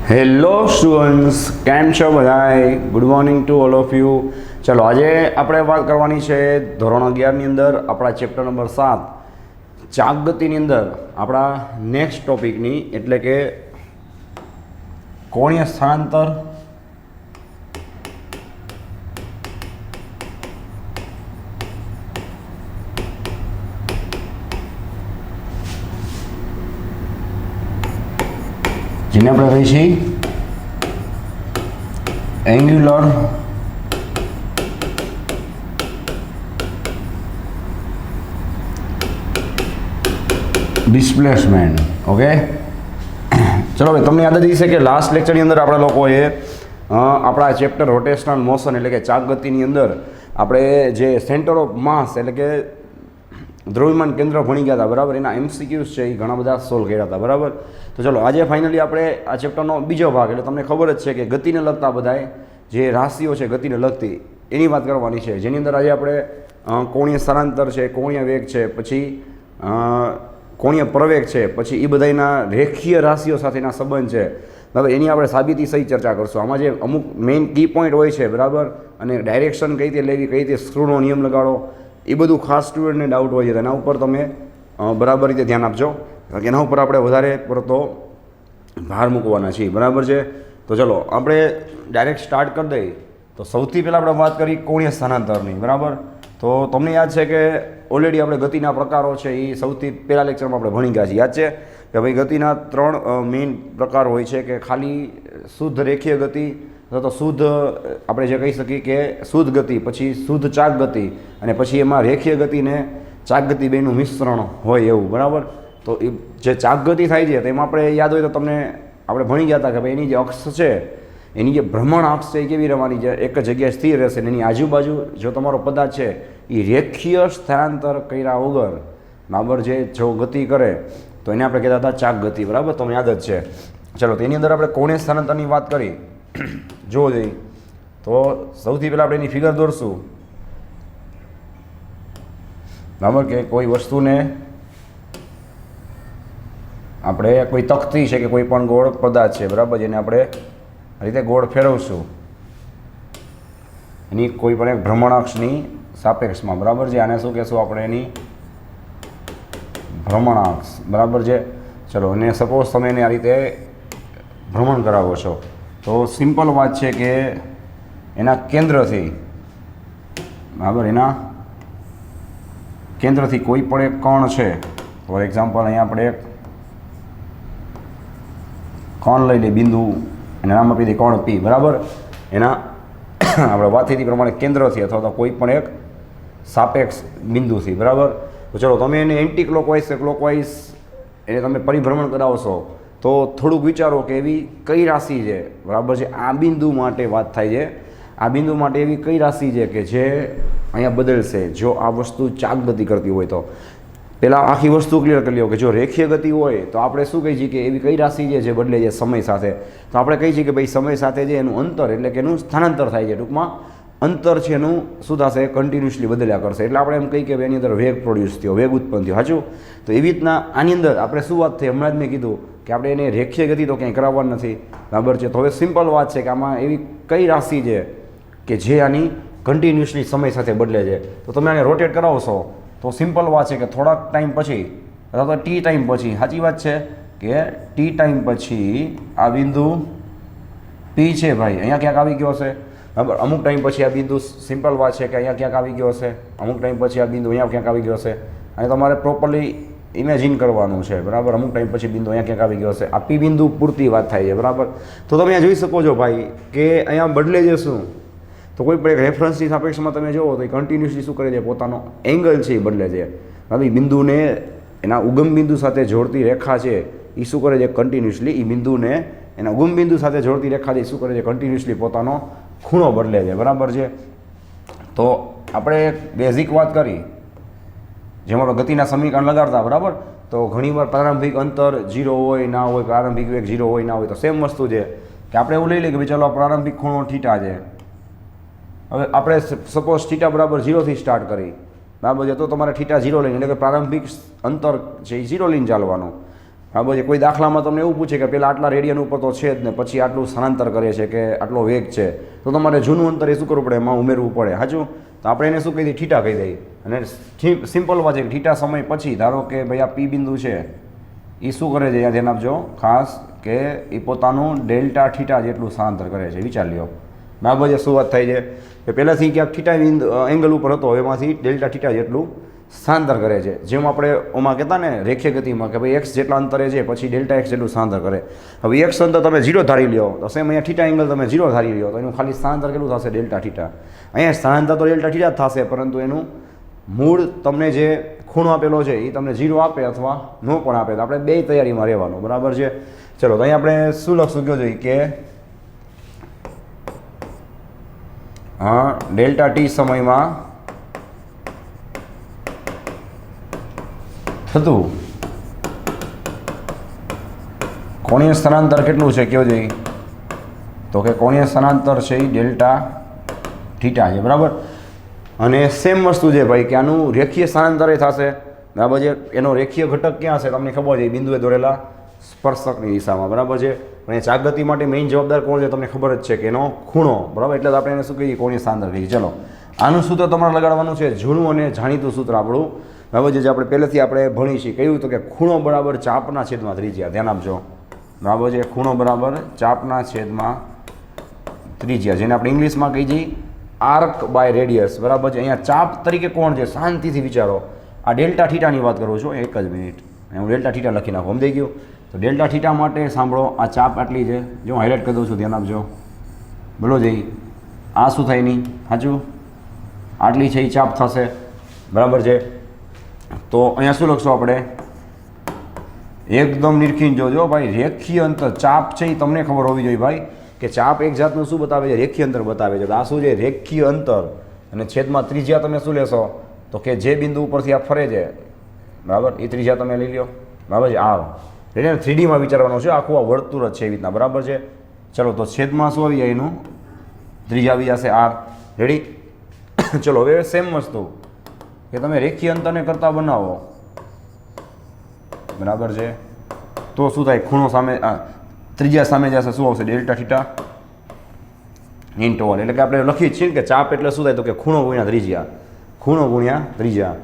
Hello students, કેમ છો બધાય? Good morning to all of you. ચલો, આજે આપણે વાત કરવાની છે ધોરણ 11ની અંદર આપણા ચેપ્ટર નંબર 7 ચાકગતિની અંદર આપણા નેક્સ્ટ ટોપિકની, એટલે કે કોણીય સ્થળાંતર જેને આપણે કહીએ છીએ એંગ્યુલર ડિસ્પ્લેસમેન્ટ. ઓકે, ચલો ભાઈ, તમને યાદ જ છે કે લાસ્ટ લેક્ચરની અંદર આપણા લોકોએ આપણા ચેપ્ટર રોટેશનલ મોશન એટલે કે ચાકગતિની અંદર આપણે જે સેન્ટર ઓફ માસ એટલે કે દ્રવ્યમાન કેન્દ્ર ભણી ગયા હતા, બરાબર. એના MCQs છે એ ઘણા બધા સોલ્વ કર્યા હતા, બરાબર. તો ચલો, આજે ફાઇનલી આપણે આ ચેપ્ટરનો બીજો ભાગ, એટલે તમને ખબર જ છે કે ગતિને લગતા બધાય જે રાશિઓ છે ગતિને લગતી, એની વાત કરવાની છે, જેની અંદર આજે આપણે કોણીય સ્થળાંતર છે, કોણીય વેગ છે, પછી કોણીય પ્રવેગ છે, પછી એ બધાના રેખીય રાશિઓ સાથેના સંબંધ છે, બરાબર. એની આપણે સાબિતી સહિત ચર્ચા કરશું. આમાં જે અમુક મેઇન કી પોઈન્ટ હોય છે, બરાબર, અને ડાયરેક્શન કઈ રીતે લેવી, કઈ રીતે સ્ક્રૂનો નિયમ લગાડો, એ બધું ખાસ સ્ટુડન્ટને ડાઉટ હોય છે. એના ઉપર તમે બરાબર રીતે ધ્યાન આપજો, કારણ કે એના ઉપર આપણે વધારે પડતો ભાર મૂકવાના છીએ, બરાબર છે. તો ચલો, આપણે ડાયરેક્ટ સ્ટાર્ટ કરી દઈએ. તો સૌથી પહેલાં આપણે વાત કરી કોણીય સ્થળાંતરની, બરાબર. તો તમને યાદ છે કે ઓલરેડી આપણે ગતિના પ્રકારો છે એ સૌથી પહેલા લેક્ચરમાં આપણે ભણી ગયા છીએ. યાદ છે કે ભાઈ ગતિના 3 મેઇન પ્રકાર હોય છે, કે ખાલી શુદ્ધ રેખીય ગતિ, અથવા તો શુદ્ધ આપણે જે કહી શકીએ કે શુદ્ધ ગતિ, પછી શુદ્ધ ચાક ગતિ, અને પછી એમાં રેખીય ગતિ ને ચાક ગતિ બેનું મિશ્રણ હોય એવું, બરાબર. તો એ જે ચાક ગતિ થાય છે તેમાં આપણે યાદ હોય તો તમને આપણે ભણી ગયા હતા કે ભાઈ એની જે અક્ષ છે, એની જે ભ્રમણ અક્ષ છે એ કેવી રહેવાની છે, એક જગ્યાએ સ્થિર રહેશે, અને એની આજુબાજુ જો તમારો પદાર્થ છે એ રેખીય સ્થળાંતર કર્યા વગર, બરાબર, જે જો ગતિ કરે તો એને આપણે કહેતા હતા ચાક ગતિ, બરાબર. તમને યાદ જ છે. ચલો, તો એની અંદર આપણે કોણીય સ્થળાંતરની વાત કરી જોવો જોઈએ. તો સૌથી પહેલાં આપણે એની ફિગર દોરશું, બરાબર, કે કોઈ વસ્તુને આપણે કોઈ તખ્તી છે કે કોઈ પણ ગોળ પદાર્થ છે, બરાબર, જેને આપણે આ રીતે ગોળ ફેરવશું એની કોઈ પણ એક ભ્રમણાક્ષની સાપેક્ષમાં, બરાબર છે. આને શું કહેશું આપણે? એની ભ્રમણાક્ષ, બરાબર છે. ચલો, અને સપોઝ તમે એને આ રીતે ભ્રમણ કરાવો છો, તો સિમ્પલ વાત છે કે એના કેન્દ્રથી, બરાબર, એના કેન્દ્રથી કોઈ પણ એક કણ છે, ફોર એક્ઝામ્પલ અહીંયા આપણે એક કણ લઈ લઈએ, બિંદુ, અને નામ આપી દઈએ કણ P, બરાબર. એના આપણે વાત થઈ પ્રમાણે કેન્દ્રથી અથવા તો કોઈ પણ એક સાપેક્ષ બિંદુથી, બરાબર. તો ચલો, તમે એને એન્ટી ક્લોકવાઇઝ કે ક્લોકવાઇઝ એને તમે પરિભ્રમણ કરાવશો તો થોડુંક વિચારો કે એવી કઈ રાશિ છે, બરાબર છે. આ બિંદુ માટે વાત થાય છે, આ બિંદુ માટે એવી કઈ રાશિ છે કે જે અહીંયા બદલશે જો આ વસ્તુ ચાક ગતિ કરતી હોય. તો પહેલાં આખી વસ્તુ ક્લિયર કરી લો કે જો રેખીય ગતિ હોય તો આપણે શું કહીએ છીએ કે એવી કઈ રાશિ છે જે બદલે છે સમય સાથે. તો આપણે કહીએ છીએ કે ભાઈ સમય સાથે જે એનું અંતર એટલે કે એનું સ્થાનાંતર થાય છે, ટૂંકમાં અંતર છે એનું શું થશે? કન્ટિન્યુઅસલી બદલ્યા કરશે. એટલે આપણે એમ કહીએ કે એની અંદર વેગ પ્રોડ્યુસ થયો, વેગ ઉત્પન્ન થયો, સાચું? તો એવી રીતના આની અંદર આપણે શું વાત થઈ, હમણાં જ મેં કીધું કે આપણે એને રેખીય ગતિ તો ક્યાંય કરાવવાની નથી, બરાબર છે. તો હવે સિમ્પલ વાત છે કે આમાં એવી કઈ રાશિ છે કે જે આની કન્ટિન્યુઅસલી સમય સાથે બદલે છે. તો તમે આને રોટેટ કરાવશો તો સિમ્પલ વાત છે કે થોડાક ટાઈમ પછી અથવા તો ટી ટાઈમ પછી, સાચી વાત છે કે ટી ટાઈમ પછી આ બિંદુ P છે ભાઈ અહીંયા ક્યાંક આવી ગયો હશે, બરાબર. અમુક ટાઈમ પછી આ બિંદુ, સિમ્પલ વાત છે કે અહીંયા ક્યાંક આવી ગયો હશે, અમુક ટાઈમ પછી આ બિંદુ અહીંયા ક્યાંક આવી ગયો હશે, અને તમારે પ્રોપરલી ઇમેજિન કરવાનું છે, બરાબર. અમુક ટાઈમ પછી બિંદુ અહીંયા ક્યાંક આવી ગયો હશે. આ P બિંદુ પૂરતી વાત થાય છે, બરાબર. તો તમે અહીંયા જોઈ શકો છો ભાઈ કે અહીંયા બદલે છે શું? તો કોઈ પણ એક રેફરન્સની સાપેક્ષમાં તમે જુઓ તો એ કન્ટિન્યુઅસલી શું કરે છે? પોતાનો એંગલ છે એ બદલે છે, બરાબર. બિંદુને એના ઉગમ બિંદુ સાથે જોડતી રેખા છે એ શું કરે છે? કન્ટિન્યુઅસલી એ બિંદુને એના ઉગમ બિંદુ સાથે જોડતી રેખા છે એ શું કરે છે? કન્ટિન્યુઅસલી પોતાનો ખૂણો બદલે છે, બરાબર છે. તો આપણે એક બેઝિક વાત કરી જેમાં આપણે ગતિના સમીકરણ લગાડતા, બરાબર. તો ઘણીવાર પ્રારંભિક અંતર 0 હોય ના હોય, પ્રારંભિક વેગ 0 હોય ના હોય, તો સેમ વસ્તુ છે કે આપણે એવું લઈ લઈએ કે ભાઈ ચાલો પ્રારંભિક ખૂણો થીટા છે. હવે આપણે સપોઝ થીટા બરાબર 0થી સ્ટાર્ટ કરી, બરાબર છે. તો તમારે થીટા 0 લઈને એટલે કે પ્રારંભિક અંતર છે એ 0 લઈને ચાલવાનું. બરાબર છે. કોઈ દાખલામાં તમને એવું પૂછે કે પહેલાં આટલા રેડિયન ઉપર તો છે જ ને પછી આટલું સ્થળાંતર કરે છે કે આટલો વેગ છે, તો તમારે જૂનું અંતર એ શું કરવું પડે, એમાં ઉમેરવું પડે. સાચું? તો આપણે એને શું કહી દઈએ, થીટા કહી દઈએ. અને સિમ્પલ વાત છે કે થીટા સમય પછી ધારો કે ભાઈ આ પી બિંદુ છે, એ શું કરે છે, અહીંયા ધ્યાન આપજો ખાસ, કે એ પોતાનું ડેલ્ટા થીટા જેટલું સ્થળાંતર કરે છે. વિચાર લ્યો. બરાબર છે. શું વાત થાય છે કે પહેલાંથી ક્યાંક થીટા એંગલ ઉપર હતો, એમાંથી ડેલ્ટા થીટા જેટલું સ્થળાંતર કરે છે. જેમ આપણે ઓમાં કહેતા ને રેખીય ગતિમાં કે ભાઈ એક્સ જેટલા અંતરે છે પછી ડેલ્ટા એક્સ જેટલું સ્થળાંતર કરે. હવે એક્સ અંતર તમે 0 ધારી લ્યો તો સેમ અહીંયા થીટા એંગલ તમે 0 ધારી લ્યો તો એનું ખાલી સ્થળાંતર કેટલું થશે, ડેલ્ટા થીટા. અહીંયા સ્થળાંતર તો ડેલ્ટા થીટા જ થશે, પરંતુ એનું મૂળ તમને જે ખૂણો આપેલો છે એ તમને 0 આપે અથવા ન પણ આપે, તો આપણે બે તૈયારીમાં રહેવાનું. બરાબર છે. ચલો, તો અહીંયા આપણે શું લખશું કયો જોઈએ કે ડેલ્ટા ટી સમયમાં થતું કોણીય સ્થળાંતર કેટલું છે કયો જોઈએ, તો કે કોણીય સ્થળાંતર છે એ ડેલ્ટા થીટા છે. બરાબર. અને સેમ વસ્તુ છે ભાઈ કે આનું રેખીય સ્થળાંતર થશે. બરાબર છે. એનો રેખીય ઘટક ક્યાં છે તમને ખબર છે, બિંદુએ દોરેલા સ્પર્શકની દિશામાં. બરાબર છે. અને ચાગગતિ માટે મેઇન જવાબદાર કોણ છે તમને ખબર જ છે કે એનો ખૂણો. બરાબર. એટલે આપણે એને શું કહીએ, કોણીય સ્થળાંતર કહીએ. ચલો, આનું સૂત્ર તમારે લગાડવાનું છે, જૂનું અને જાણીતું સૂત્ર આપણું. બરાબર છે. જે આપણે પહેલેથી આપણે ભણી છીએ, કહ્યું તો કે ખૂણો બરાબર ચાપના છેદમાં ત્રિજ્યા. ધ્યાન આપજો. બરાબર છે. ખૂણો બરાબર ચાપના છેદમાં ત્રિજ્યા, જેને આપણે ઇંગ્લિશમાં કહી છીએ આર્ક બાય રેડિયસ. બરાબર છે. અહીંયા ચાપ તરીકે કોણ છે, શાંતિથી વિચારો. આ ડેલ્ટા થીટાની વાત કરું છું. એક જ મિનિટ, હું ડેલ્ટા થીટા લખી નાખું. સમજાઈ ગયું? તો ડેલ્ટા થીટા માટે સાંભળો, આ ચાપ આટલી છે, જો હું હાઇલાઇટ કરી દઉં છું, ધ્યાન આપજો. બોલો જઈ, આ શું થાય નહીં, સાચું? આટલી છે એ ચાપ થશે. બરાબર છે. તો અહીંયા શું લખશું આપણે, એકદમ નિરખીને જોજો ભાઈ, રેખીય અંતર ચાપ છે એ તમને ખબર હોવી જોઈએ ભાઈ કે ચાપ એક જાતનું શું બતાવે છે, રેખીય અંતર બતાવે છે. તો આ શું છે, રેખીય અંતર. અને છેદમાં ત્રિજ્યા તમે શું લેશો, તો કે જે બિંદુ ઉપરથી આ ફરે છે, બરાબર, એ ત્રિજ્યા તમે લઈ લો. બરાબર છે. આર એટલે 3Dમાં વિચારવાનું છે, આખું આ વર્તુળ જ છે એવી રીતના. બરાબર છે. ચલો, તો છેદમાં શું આવી જાય, એનું ત્રિજ્યા આવી જશે આર. રેડી? ચલો, હવે સેમ વસ્તુ કે તમે રેખીય અંતરને કરતા બનાવો. બરાબર છે. તો શું થાય, ખૂણો સામે ત્રિજ્યા સામે જશે, શું આવશે, ડેલ્ટા થીટા ઇન્ટુ 1. એટલે કે આપણે લખીએ છીએ કે ચાપ એટલે શું થાય, તો કે ખૂણો ગુણ્યા ત્રિજ્યા. ખૂણો ગુણ્યા ત્રિજ્યા.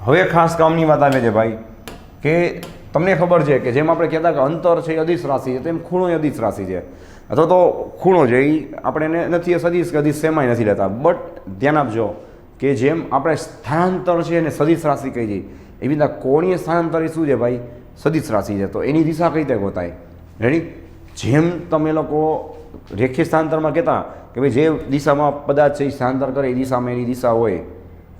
હવે ખાસ કામની વાત આવે છે ભાઈ કે તમને ખબર છે કે જેમ આપણે કહેતા કે અંતર છે એ અદિશ રાશિ છે, તેમ ખૂણો એ અદિશ રાશિ છે. અથવા તો ખૂણો છે એ આપણે એને નથી સદિશ કે અદિશ સેમાય નથી લેતા. બટ ધ્યાન આપજો કે જેમ આપણે સ્થળાંતર છે એને સદિશ રાશિ કહી દઈએ, એવી રીતના કોણીય સ્થળાંતર એ શું છે ભાઈ, સદિશ રાશિ છે. તો એની દિશા કઈ રીતે ગોતાય. રેડી? જેમ તમે લોકો રેખીય સ્થળાંતરમાં કહેતા કે ભાઈ જે દિશામાં પદાર્થ છે એ સ્થળાંતર કરે એ દિશામાં એની દિશા હોય,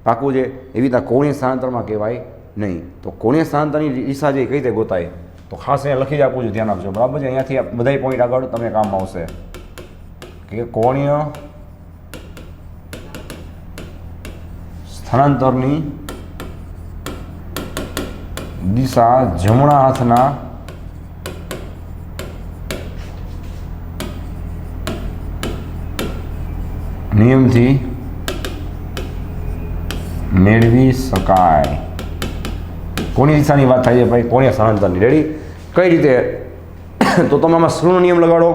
પાકું છે. એવી રીતના કોણીય સ્થળાંતરમાં કહેવાય નહીં. તો કોણીય સ્થળાંતરની દિશા જે કઈ રીતે ગોતાય, તો ખાસ અહીંયા લખી જ આપું છું, ધ્યાન આપજો. બરાબર છે. અહીંયાથી બધા પોઈન્ટ આગળ તમને કામમાં આવશે કે કોણીય સ્થળાંતરની દિશા જમણા હાથના નિયમથી મેળવી શકાય. કોની દિશાની વાત થાય છે ભાઈ, કોણીય સ્થળાંતરની. રેડી? કઈ રીતે, તો તમે આમાં શ્રુનો નિયમ લગાડો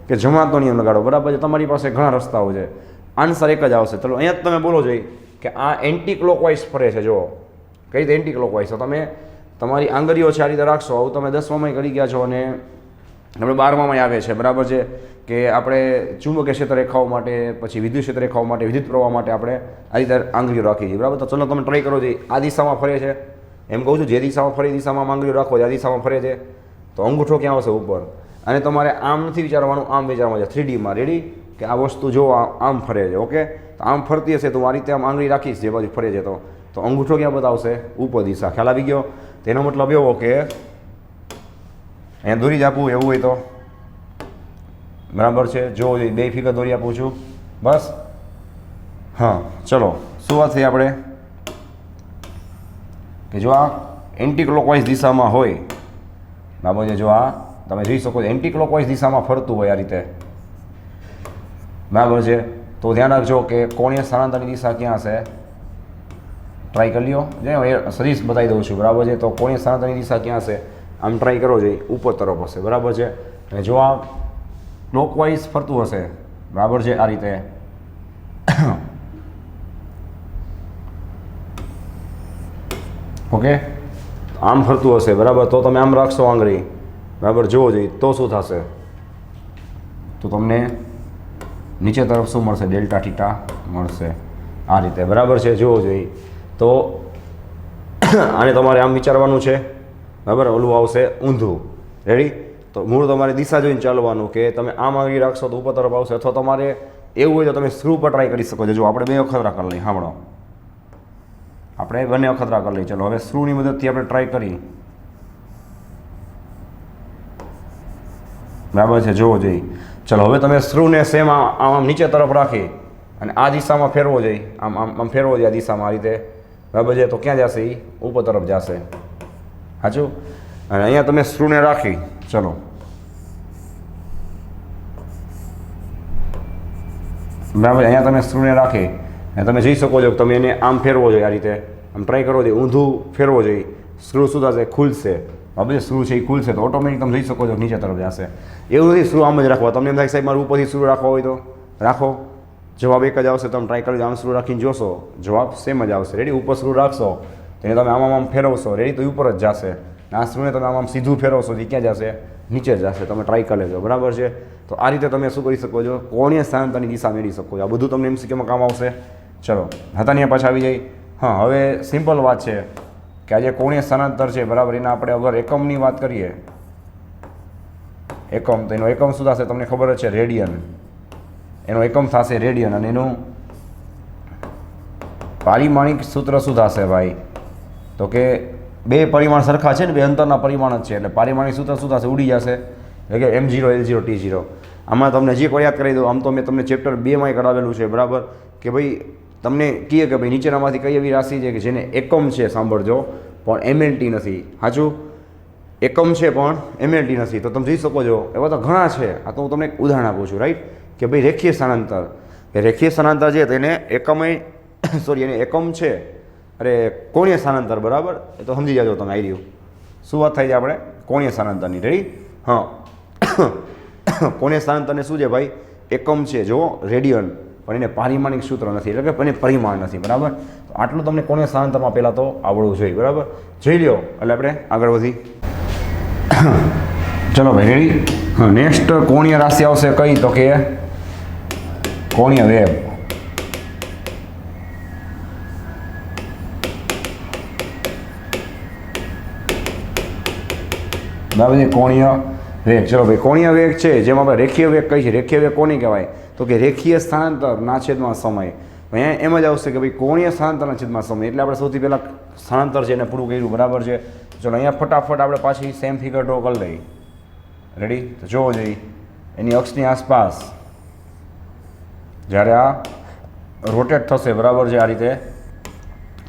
કે જમણા હાથનો નિયમ લગાડો. બરાબર છે. તમારી પાસે ઘણા રસ્તાઓ છે, આન્સર એક જ આવશે. ચલો, અહીંયા જ તમે બોલો જોઈએ કે આ એન્ટી ક્લોકવાઇઝ ફરે છે. જુઓ કઈ રીતે એન્ટી ક્લોકવાઇઝ. તો તમે તમારી આંગળીઓ છે આ રીતે રાખશો. આવું તમે 10મામાં કરી ગયા છો અને આપણે 12મામાં આવે છે. બરાબર છે કે આપણે ચુંબકીય ક્ષેત્ર રેખાઓ માટે, પછી વિદ્યુત ક્ષેત્ર રેખાઓ માટે, વિદ્યુત પ્રવાહ માટે આપણે આ રીતે આંગળીઓ રાખીએ છીએ. બરાબર? તો ચલો તમે ટ્રાય કરો જોઈએ. આ દિશામાં ફરે છે, એમ કહું છું, જે દિશામાં ફરે એ દિશામાં આંગળીઓ રાખો. આ દિશામાં ફરે છે તો અંગૂઠો ક્યાં આવશે, ઉપર. અને તમારે આમ નથી વિચારવાનું, આમ વિચારવાનું છે 3Dમાં. રેડી? કે આ વસ્તુ જો આમ ફરે છે. ઓકે? તો આમ ફરતી હશે તો આ રીતે આમ આંગળી રાખીશ જે બાજુ ફરે છે, તો અંગૂઠો ક્યાં બતાવશે, ઉપર દિશા. ખ્યાલ આવી ગયો? તેનો મતલબ એવો કે અહીંયા દોરી જ આપવું એવું હોય તો. બરાબર છે. જો બે ફિગર દોરી આપું છું બસ. હા, ચલો શું વાત થઈ આપણે કે જો આ એન્ટી ક્લોકવાઇઝ દિશામાં હોય, બરાબર છે, જો આ તમે જોઈ શકો છો એન્ટી ક્લોકવાઇઝ દિશામાં ફરતું હોય આ રીતે, બરાબર છે, તો ધ્યાન રાખજો કે કોણીય સ્થળાંતરની દિશા ક્યાં હશે. ટ્રાય કરી લ્યો, જે સદીશ બતાવી દઉં છું. બરાબર છે. તો કોણીય સ્થળાંતરની દિશા ક્યાં હશે, આમ ટ્રાય કરો જોઈએ ઉપર તરફ હશે, બરાબર છે. અને જો આ ક્લોકવાઇઝ ફરતું હશે, બરાબર છે, આ રીતે ઓકે, આમ ફરતું હશે, બરાબર, તો તમે આમ રાખશો આંગળી, બરાબર, જોવો જોઈએ તો શું થશે, તો તમને નીચે તરફ શું મળશે, ડેલ્ટા થીટા મળશે આ રીતે, બરાબર છે, જોવો જોઈએ. તો આને તમારે આમ વિચારવાનું છે, બરાબર, ઓલું આવશે ઊંધું, રેડી. તો મૂળ તમારે દિશા જોઈને ચાલવાનું કે તમે આમ આંગળી રાખશો તો ઉપર તરફ આવશે, અથવા તમારે એવું હોય તો તમે સ્ક્રૂ પર ટ્રાય કરી શકો છો. જો આપણે 2 અખતરા કરી લઈએ, સાંભળો, આપણે બંને અખતરા કરી લઈએ. ચલો હવે સ્ક્રૂની મદદથી આપણે ટ્રાય કરી, બરાબર છે, જોવો જોઈએ. ચલો હવે તમે સ્ક્રૂને સેમ આમ નીચે તરફ રાખી અને આ દિશામાં ફેરવો જોઈએ, આમ આમ આમ ફેરવો જોઈએ આ દિશામાં, આ રીતે, બરાબર છે. તો ક્યાં જશે? એ ઉપર તરફ જશે, સાચું. અને અહીંયા તમે સ્ક્રૂને રાખી, ચલો, બરાબર, અહીંયા તમે સ્ક્રૂને રાખી અને તમે જોઈ શકો છો કે તમે એને આમ ફેરવો જોઈએ, આ રીતે આમ ટ્રાય કરવો જોઈએ, ઊંધું ફેરવો જોઈએ. સ્ક્રૂ શું થશે? ખુલશે, બરાબર. સ્ક્રૂ છે એ ખુલશે તો ઓટોમેટિક તમે જોઈ શકો છો નીચે તરફ જશે. એવું નથી સ્ક્રૂ આમ જ રાખવા. તમને એમ થાય સાહેબ મારે ઉપરથી સ્ક્રૂ રાખવા હોય તો રાખો, જવાબ એક જ આવશે. તમે ટ્રાય કરી આમ સ્ક્રૂ રાખીને જોશો, જવાબ સેમ જ આવશે, રેડી. ઉપર સ્ક્રૂ રાખશો તો એને તમે આમ આમ ફેરવશો, રેડી, તો ઉપર જ જશે. આ સ્ક્રૂને તમે આમ સીધું ફેરવશો તો ક્યાં જશે? નીચે જશે. તમે ટ્રાય કરી લેજો, બરાબર છે. તો આ રીતે તમે શું કરી શકો છો? કોણીય સ્થાનાંતરની દિશા મેળવી શકો છો. આ બધું તમને એમસીક્યુમાં કામ આવશે. ચલો હતા ત્યાં પાછા આવી જાય. હા, હવે સિમ્પલ વાત છે કે આ જે કોણીય સ્થાનાંતર છે, બરાબર, એના આપણે અગર એકમની વાત કરીએ, એકમ, તો એનો એકમ શું થશે? તમને ખબર જ છે, રેડિયન. એનો એકમ થશે રેડિયન. અને એનું પારિમાણિક સૂત્ર શું થશે ભાઈ? તો કે 2 પરિમાણ સરખા છે ને, 2 અંતરના પરિમાણ જ છે, એટલે પારિમાણિક સૂત્ર શું થશે? ઉડી જશે, એટલે કે M0 L0 T0. આમાં તમને જે યાદ કરાવી દો. આમ તો મેં તમને ચેપ્ટર 2માં કરાવેલું છે, બરાબર, કે ભાઈ તમને કહે કે ભાઈ નીચેનામાંથી કઈ એવી રાશિ છે કે જેને એકમ છે, સાંભળજો, પણ MLT નથી, સાચું, એકમ છે પણ MLT નથી. તો તમે જોઈ શકો છો એવા તો ઘણા છે. આ તો હું તમને એક ઉદાહરણ આપું છું, રાઈટ, કે ભાઈ રેખીય સ્થાનાંતર, કે રેખીય સ્થાનાંતર છે તેને એકમય સોરી એને એકમ છે, અરે કોણીય સ્થાનાંતર, બરાબર, એ તો સમજી જાજો તમે. આવી રહ્યું શું વાત થાય છે આપણે કોણીય સ્થાનાંતરની, રેડી. હા, કોણીય સ્થાનાંતરને શું છે ભાઈ? એકમ છે, જો રેડિયન, પણ એને પારિમાણિક સૂત્ર નથી, એટલે કે એને પરિમાણ નથી, બરાબર. તો આટલું તમને કોણીય સ્થાનાંતરમાં પહેલાં તો આવડવું જોઈએ, બરાબર. જોઈ લ્યો એટલે આપણે આગળ વધી. ચલો ભાઈ, રેડી. હા, નેક્સ્ટ કોણીય રાશિ આવશે કઈ? તો કે કોણીય વેગ. બરાબર છે, કોણીય વેગ. ચલો ભાઈ, કોણીય વેગ છે જેમાં આપણે રેખીય વેગ કઈ છે? રેખીય વેગ કોને કહેવાય? તો કે રેખીય સ્થાનાંતરના છેદમાં સમય. અહીંયા એમ જ આવશે કે ભાઈ કોણીય સ્થાનાંતરના છેદમાં સમય. એટલે આપણે સૌથી પહેલાં સ્થાનાંતર છે એને પૂરું કર્યું, બરાબર છે. ચલો અહીંયા ફટાફટ આપણે પાછી સેમ ફિગર ડ્રો કરી લઈએ, રેડી. તો જોવો જોઈએ એની અક્ષની આસપાસ જ્યારે આ રોટેટ થશે, બરાબર છે, આ રીતે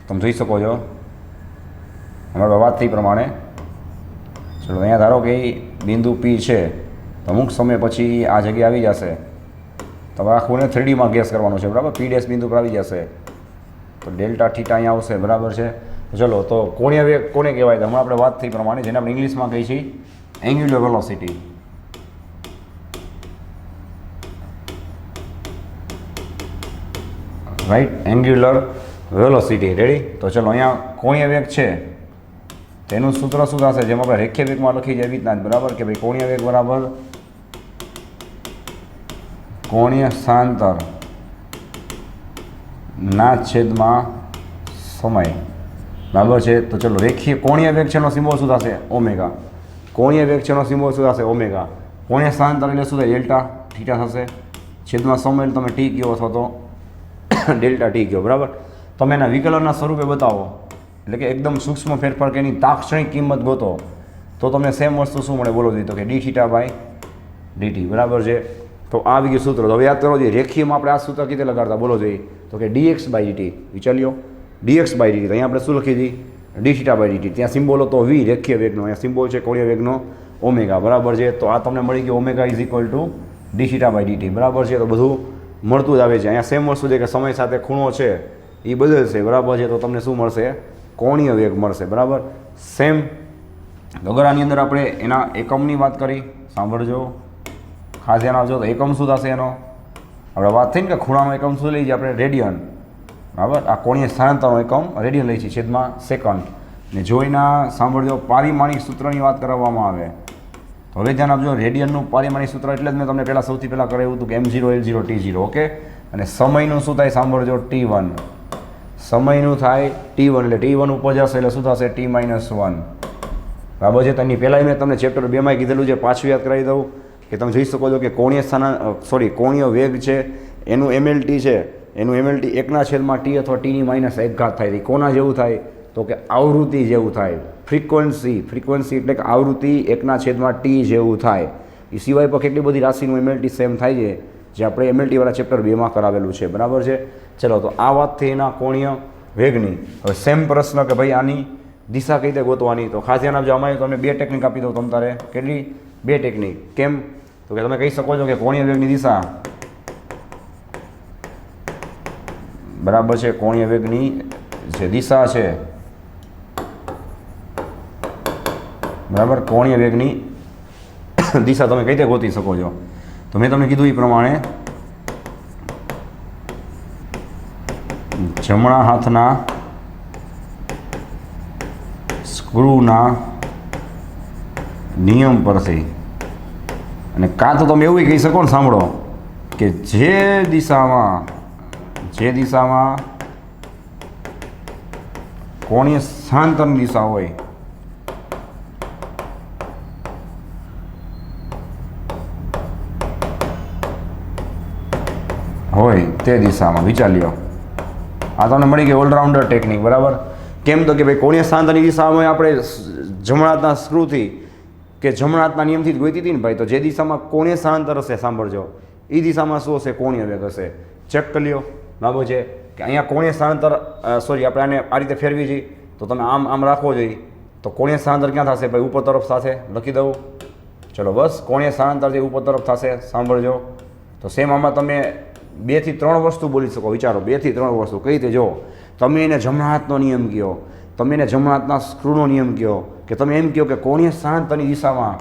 તમે જોઈ શકો છો અમારી વાત થઈ પ્રમાણે. ચલો અહીંયા ધારો કે બિંદુ P છે, તો અમુક સમય પછી આ જગ્યાએ આવી જશે. તમારે આખું 3Dમાં ગેસ કરવાનું છે, બરાબર. P' બિંદુ પર આવી જશે તો ડેલ્ટા થીટા અહીંયા આવશે, બરાબર છે. ચલો તો કોણીય વેગ કોને કહેવાય? હમણાં આપણે વાત થઈ પ્રમાણે જેને આપણે ઇંગ્લિશમાં કહીએ છીએ angular velocity, right, angular velocity, ready. તો ચલો અહીંયા કોણીય વેગ છે તેનું સૂત્ર શું થશે? જેમ આપણે રેખીય વેગમાં લખી જાય એવી રીતના, બરાબર, કે ભાઈ કોણીય વેગ બરાબર કોણીય સ્થાનાંતર ના છેદમાં સમય, બરાબર છે. તો ચલો રેખીય કોણીય વેગ છે એનો સિમ્બોલ શું થશે? ઓમેગા. કોણીય વેગ છે એનો સિમ્બોલ શું થશે? ઓમેગા. કોણીય સ્થાનાંતર એટલે શું થાય? ડેલ્ટા થીટા થશે. છેદમાં સમય એટલે તમે ટી કહો અથવા તો ડેલ્ટા ટી કહો, બરાબર. તમે એના વિકલનના સ્વરૂપે બતાવો, એટલે કે એકદમ સૂક્ષ્મ ફેરફાર કે એની તાક્ષણિક કિંમત ગોતો તો તમને સેમ વસ્તુ શું મળે? બોલો જોઈએ તો કે ડી થીટા બાય ડીટી, બરાબર છે. તો આ આવી ગયું સૂત્ર. તો હવે યાદ કરવો જોઈએ રેખીયમાં આપણે આ સૂત્ર કીધે લગાડતા, બોલો જોઈએ તો કે dx બાય dt. વિચાર્યો dx બાય dt. અહીંયા આપણે શું લખી હતી? D theta by DT. ત્યાં સિમ્બોલ હતો v રેખીય વેગનો, અહીંયા સિમ્બોલ છે કોણીય વેગનો ઓમેગા, બરાબર છે. તો આ તમને મળી ગયું omega is equal to d theta by d t, બરાબર છે. તો બધું મળતું જ આવે છે. અહીંયા સેમ વસ્તુ છે કે સમય સાથે ખૂણો છે એ બદલશે, બરાબર છે. તો તમને શું મળશે? કોણીય વેગ મળશે, બરાબર. સેમ તો અગર આની અંદર આપણે એના એકમની વાત કરી, સાંભળજો ખાસ ધ્યાન આપજો. તો એકમ શું થશે એનો? આપણે વાત થઈ ને કે ખૂણાનો એકમ શું લઈ જઈએ આપણે? રેડિયન. બરાબર, આ કોણીય સ્થાનાંતરનો એકમ રેડિયન લઈ છે છેદમાં સેકન્ડ. ને જો એના સાંભળજો પારિમાણિક સૂત્રની વાત કરવામાં આવે તો હવે ધ્યાન આપજો, રેડિયનનું પારિમાણિક સૂત્ર એટલે જ મેં તમને પહેલાં સૌથી પહેલાં કરાવ્યું હતું કે M0 L0 T0. ઓકે, અને સમયનું શું થાય સાંભળજો? T1. સમયનું થાય T1 એટલે T1 ઉપર જશે એટલે શું થશે? T-1. બરાબર છે. તેની પહેલાં મેં તમને ચેપ્ટર 2માં કીધેલું છે, પાછું યાદ કરાવી દઉં કે તમે જોઈ શકો છો કે કોણીય વેગ છે એનું MLT છે, એનું MLT 1/T અથવા T-1 ઘાત થાય. કોના જેવું થાય? તો કે આવૃત્તિ જેવું થાય. ફ્રીક્વન્સી એટલે કે આવૃત્તિ 1/T જેવું થાય. એ સિવાય પણ કેટલી બધી રાશિનું MLT સેમ થાય છે, જે આપણે MLT વાળા ચેપ્ટર 2માં કરાવેલું છે. બરાબર છે. ચલો, તો આ વાત થઈ એના કોણીય વેગની. હવે સેમ પ્રશ્ન કે ભાઈ આની દિશા કઈ રીતે ગોતવાની? તો ખાસ ધ્યાન આપજો, આમાં તમને 2 ટેકનિક આપી દઉં તમ તારે. કેટલી? 2 ટેકનિક. કેમ? તો કે તમે કહી શકો છો કે કોણીય વેગની દિશા, બરાબર છે, કોણીય વેગની જે દિશા છે, બરાબર, કોણીય વેગની દિશા તમે કઈ રીતે ગોતી શકો છો? તો મેં તમને કીધું એ પ્રમાણે જમણા હાથના સ્ક્રૂના નિયમ પરથી, અને કાં તો તમે એવું કહી શકો ને, સાંભળો, કે જે દિશામાં કોણીય સ્થાનાંતરની દિશા હોય તે દિશામાં વિચાર લ્યો. આ તમને મળી ગઈ ઓલરાઉન્ડર ટેકનિક. બરાબર. કેમ? તો કે ભાઈ કોણીય સ્થાનાંતરની દિશામાં આપણે જમણા હાથના સ્ક્રૂથી કે જમણા હાથના નિયમથી જ ગોતી હતી ને ભાઈ. તો જે દિશામાં કોણીય સ્થાનાંતર હશે, સાંભળજો, એ દિશામાં શું હશે? કોણીય વેગ હશે. ચેક કરી લ્યો. બરાબર છે કે અહીંયા કોણીય સ્થાનાંતર આપણે આને આ રીતે ફેરવી જઈએ તો તમે આમ રાખવો જોઈએ, તો કોણીય સ્થાનાંતર ક્યાં થશે ભાઈ? ઉપર તરફ થશે. લખી દઉં. ચલો બસ, કોણીય સ્થાનાંતર જે ઉપર તરફ થશે, સાંભળજો. તો સેમ આમાં તમે 2 થી 3 વસ્તુ બોલી શકો. વિચારો, 2 થી 3 વસ્તુ કઈ રીતે? જો તમે એને જમણા હાથનો નિયમ કહો, તમે એને જમણા હાથના સ્ક્રૂનો નિયમ કહો, કે તમે એમ કહો કે કોણીય સ્થાનાંતરની દિશામાં